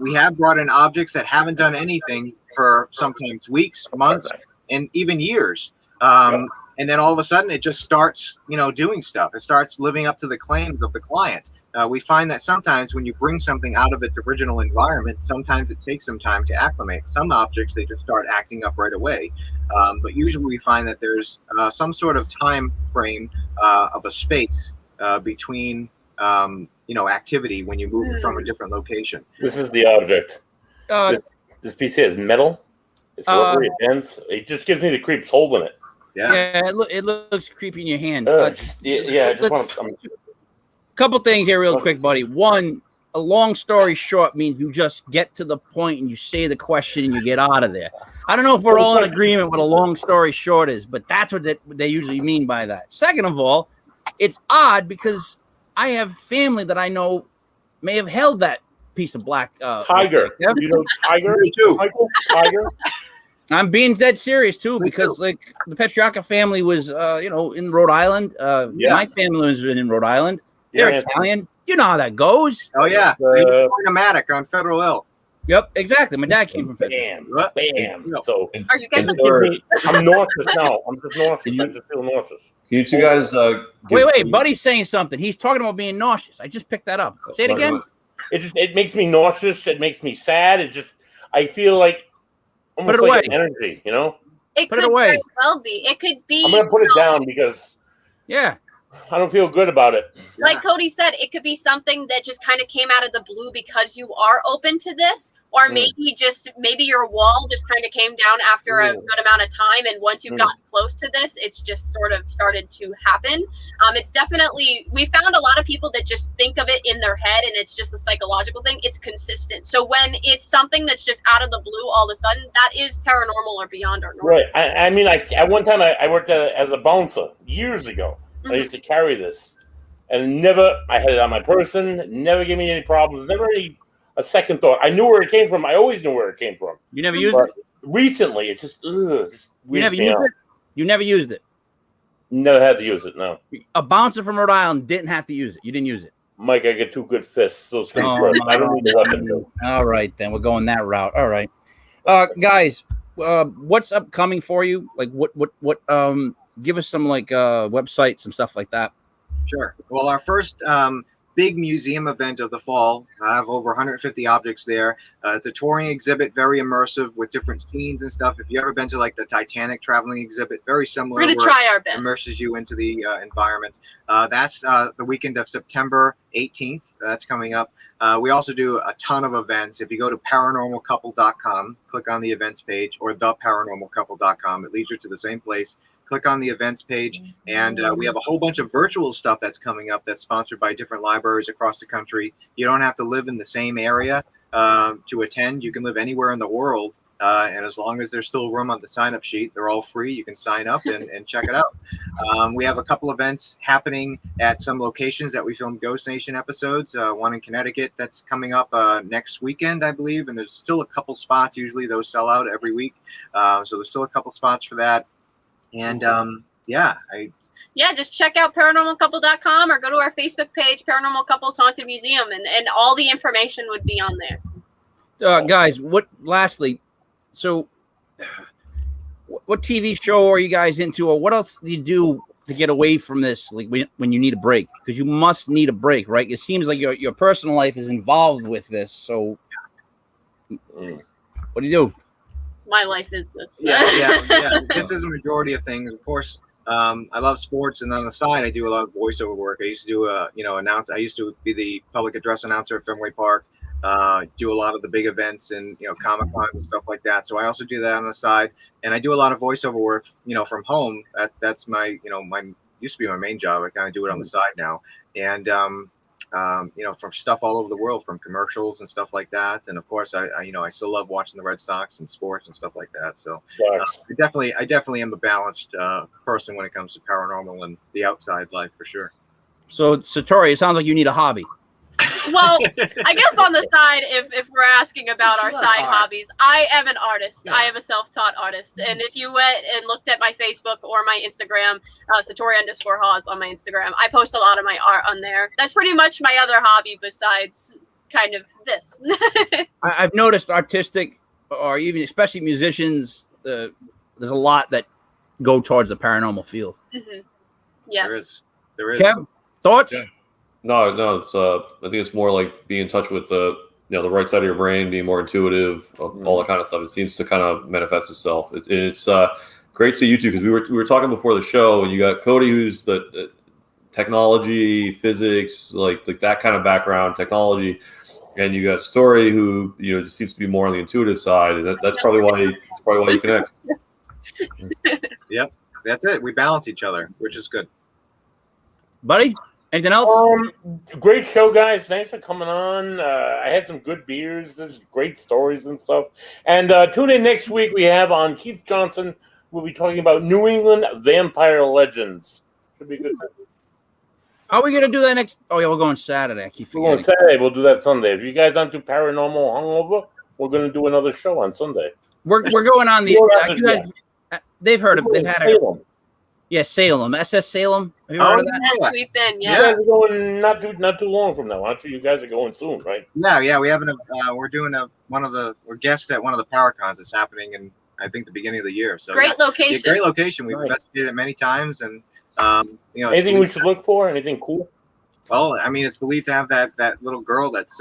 We have brought in objects that haven't done anything for sometimes weeks, months, and even years. And then all of a sudden it just starts, doing stuff. It starts living up to the claims of the client. We find that sometimes when you bring something out of its original environment, sometimes it takes some time to acclimate. Some objects, they just start acting up right away. But usually we find that there's some sort of time frame of a space between activity when you move it from a different location. This is the object. This piece here is metal. It's rubbery. It bends. It just gives me the creeps holding it. Yeah, it looks creepy in your hand. I just want to. Couple things here, real quick, buddy. One, a long story short means you just get to the point and you say the question and you get out of there. I don't know if we're all in agreement what a long story short is, but that's what they usually mean by that. Second of all, it's odd because I have family that I know may have held that piece of black tiger. You know, tiger too. Michael, tiger. I'm being dead serious too, because like the patriarchal family was, in Rhode Island. My family was in Rhode Island. They're Italian. You know how that goes. Oh yeah, automatic on Federal Hill. Yep, exactly. My dad came from Federal. Bam. So are you guys? I'm nauseous now. I'm just nauseous. I just feel nauseous. You two guys. Wait, Buddy's saying something. He's talking about being nauseous. I just picked that up. Say it again. It makes me nauseous. It makes me sad. I feel like almost put it like away. Energy, It could very well be. It could be. I'm gonna put it down because. Yeah. I don't feel good about it. Like Cody said, it could be something that just kind of came out of the blue because you are open to this, or maybe your wall just kind of came down after a good amount of time, and once you've gotten close to this, it's just sort of started to happen. It's definitely, we found a lot of people that just think of it in their head, and it's just a psychological thing. It's consistent. So when it's something that's just out of the blue all of a sudden, that is paranormal or beyond our normal. Right. I mean, at one time I worked as a bouncer years ago. I used to carry this, and I had it on my person. Never gave me any problems. Never a second thought. I knew where it came from. I always knew where it came from. You never used it? Recently, it just you never used it? You never used it? Never had to use it, no. A bouncer from Rhode Island didn't have to use it. You didn't use it. Mike, I get two good fists. Those I don't need a weapon. All right, then. We're going that route. All right. Guys, what's upcoming for you? Like, what give us some websites, some stuff like that. Sure. Well, our first big museum event of the fall. I have over 150 objects there. It's a touring exhibit, very immersive with different scenes and stuff. If you ever been to like the Titanic traveling exhibit, very similar. We're going to try our best. Immerses you into the environment. That's the weekend of September 18th. That's coming up. We also do a ton of events. If you go to paranormalcouple.com, click on the events page, or theparanormalcouple.com, it leads you to the same place. Click on the events page, and we have a whole bunch of virtual stuff that's coming up that's sponsored by different libraries across the country. You don't have to live in the same area to attend. You can live anywhere in the world, and as long as there's still room on the sign-up sheet, they're all free. You can sign up and check it out. We have a couple events happening at some locations that we filmed Ghost Nation episodes. One in Connecticut that's coming up next weekend, I believe, and there's still a couple spots. Usually those sell out every week, so there's still a couple spots for that. And just check out paranormalcouple.com or go to our Facebook page, Paranormal Couples Haunted Museum, and all the information would be on there. Guys, lastly, so what TV show are you guys into, or what else do you do to get away from this, like when you need a break? Because you must need a break, right? It seems like your personal life is involved with this, so what do you do? My life is this. Yeah. This is a majority of things. Of course, I love sports, and on the side, I do a lot of voiceover work. I used to do I used to be the public address announcer at Fenway Park. Do a lot of the big events and Comic-Con and stuff like that. So I also do that on the side, and I do a lot of voiceover work, from home. That's my used to be my main job. I kind of do it on the side now, and from stuff all over the world, from commercials and stuff like that. And of course, I still love watching the Red Sox and sports and stuff like that. So I definitely am a balanced person when it comes to paranormal and the outside life, for sure. So Satori, it sounds like you need a hobby. Well, I guess on the side, if we're asking about our side hobbies, I am an artist. Yeah. I am a self-taught artist. And if you went and looked at my Facebook or my Instagram, Satori_Hawes on my Instagram, I post a lot of my art on there. That's pretty much my other hobby besides kind of this. I've noticed artistic, or even especially musicians, there's a lot that go towards the paranormal field. Mm-hmm. Yes. There is. Kev, thoughts? Yeah. No, it's I think it's more like being in touch with the right side of your brain, being more intuitive, all that kind of stuff. It seems to kind of manifest itself. It's great to see you two, because we were talking before the show, and you got Cody, who's the technology, physics, like that kind of background, technology, and you got Story, who just seems to be more on the intuitive side, and that's probably why you connect. Yep, that's it. We balance each other, which is good. Buddy, anything else? Great show, guys. Thanks for coming on. I had some good beers. There's great stories and stuff. And tune in next week. We have on Keith Johnson. We'll be talking about New England vampire legends. Should be a good time. Are we going to do that next? Oh, yeah, we're going Saturday. I keep forgetting. We're going Saturday. We'll do that Sunday. If you guys aren't too paranormal hungover, we're going to do another show on Sunday. We're going on the. You guys, they've heard of. They've had it. Yeah, Salem, SS Salem. Have you heard of that? Yes, we've been. Yeah. You guys are going not too long from now, aren't you? You guys are going soon, right? Yeah. We have we're doing we're guests at one of the Paracons. It's happening in, I think, the beginning of the year. So great location. Yeah, great location. We've investigated it many times, and anything we should look for? Anything cool? Well, I mean, it's believed to have that little girl that's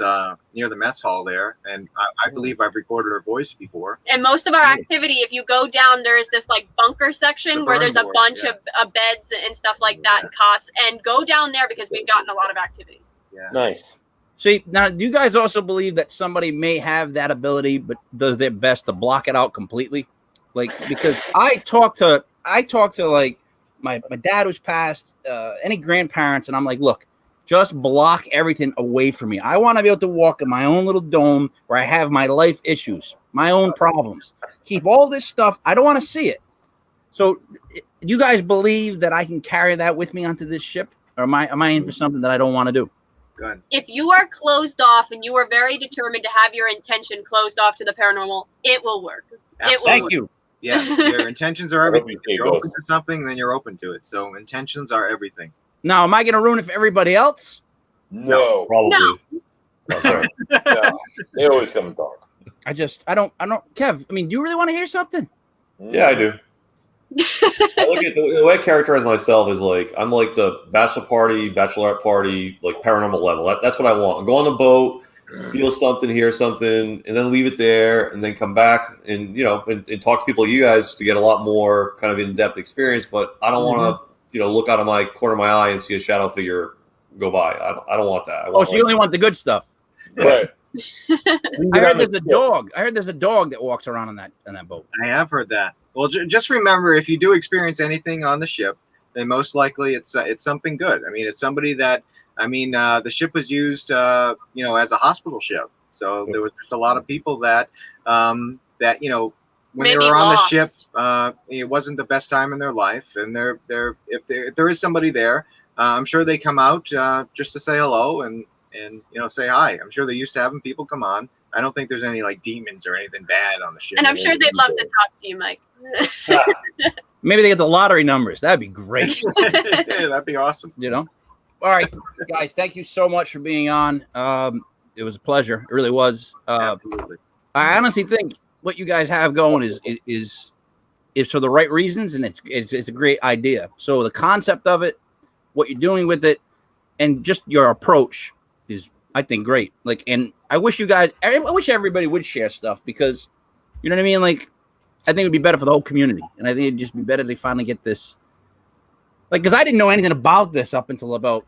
near the mess hall there, and I believe I've recorded her voice before. And most of our activity, if you go down, there's this like bunker section where there's a bunch of beds and stuff like that and cots, and go down there because we've gotten a lot of activity. Yeah. Nice. See, now, do you guys also believe that somebody may have that ability, but does their best to block it out completely? Like, because I talk to like my dad who's passed, any grandparents, and I'm like, look, just block everything away from me. I want to be able to walk in my own little dome where I have my life issues, my own problems. Keep all this stuff. I don't want to see it. So, you guys believe that I can carry that with me onto this ship, or am I in for something that I don't want to do? Good. If you are closed off and you are very determined to have your intention closed off to the paranormal, it will work. It will Thank work. you. Yeah, your intentions are everything. If you're open to something, then you're open to it. So intentions are everything. Now, am I going to ruin it for everybody else? No, probably. No. Sorry. No, they always come and talk. I don't. Kev, I mean, do you really want to hear something? Yeah, I do. I look at the way I characterize myself is like I'm like the bachelor party, bachelorette party, like paranormal level. That's what I want. Go on the boat, feel something, hear something, and then leave it there, and then come back and and talk to people like you guys to get a lot more kind of in-depth experience. But I don't want to look out of my corner of my eye and see a shadow figure go by. I don't want that. So you only want the good stuff, Right. I heard there's a dog. I heard there's a dog that walks around on that boat. I have heard that. Well, just remember, if you do experience anything on the ship, then most likely it's something good. I mean, it's somebody that the ship was used, as a hospital ship. So there was just a lot of people that when Maybe they were on lost. the ship, it wasn't the best time in their life. And if there is somebody there, I'm sure they come out just to say hello and say hi. I'm sure they're used to having people come on. I don't think there's any like demons or anything bad on the ship. And I'm sure they'd love to talk to you, Mike. Maybe they get the lottery numbers. That'd be great. Yeah, that'd be awesome. All right, guys, thank you so much for being on. It was a pleasure. It really was. Absolutely. I honestly think what you guys have going is for the right reasons, and it's a great idea. So the concept of it, what you're doing with it, and just your approach is, I think, great. Like, and I wish everybody would share stuff because, you know what I mean? Like, I think it'd be better for the whole community, and I think it'd just be better to finally get this. Like, because I didn't know anything about this up until about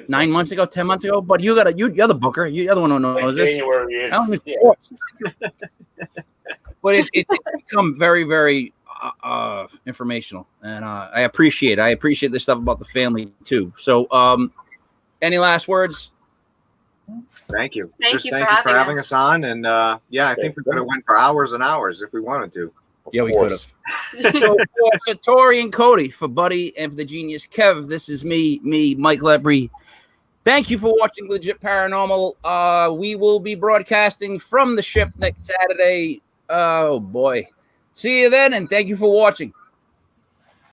9 months ago, 10 months ago. But you're the booker. You're the one who knows this. January. I don't know sports. But it's become very, very informational, and I appreciate this stuff about the family too. So, any last words? Thank you. Thank you for having us on. And I think we could have went for hours and hours if we wanted to. Yeah, we could have. So for Satori and Cody, for Buddy, and for the genius Kev, this is me, Mike Lepre. Thank you for watching Legit Paranormal. We will be broadcasting from the ship next Saturday. Oh boy. See you then, and thank you for watching.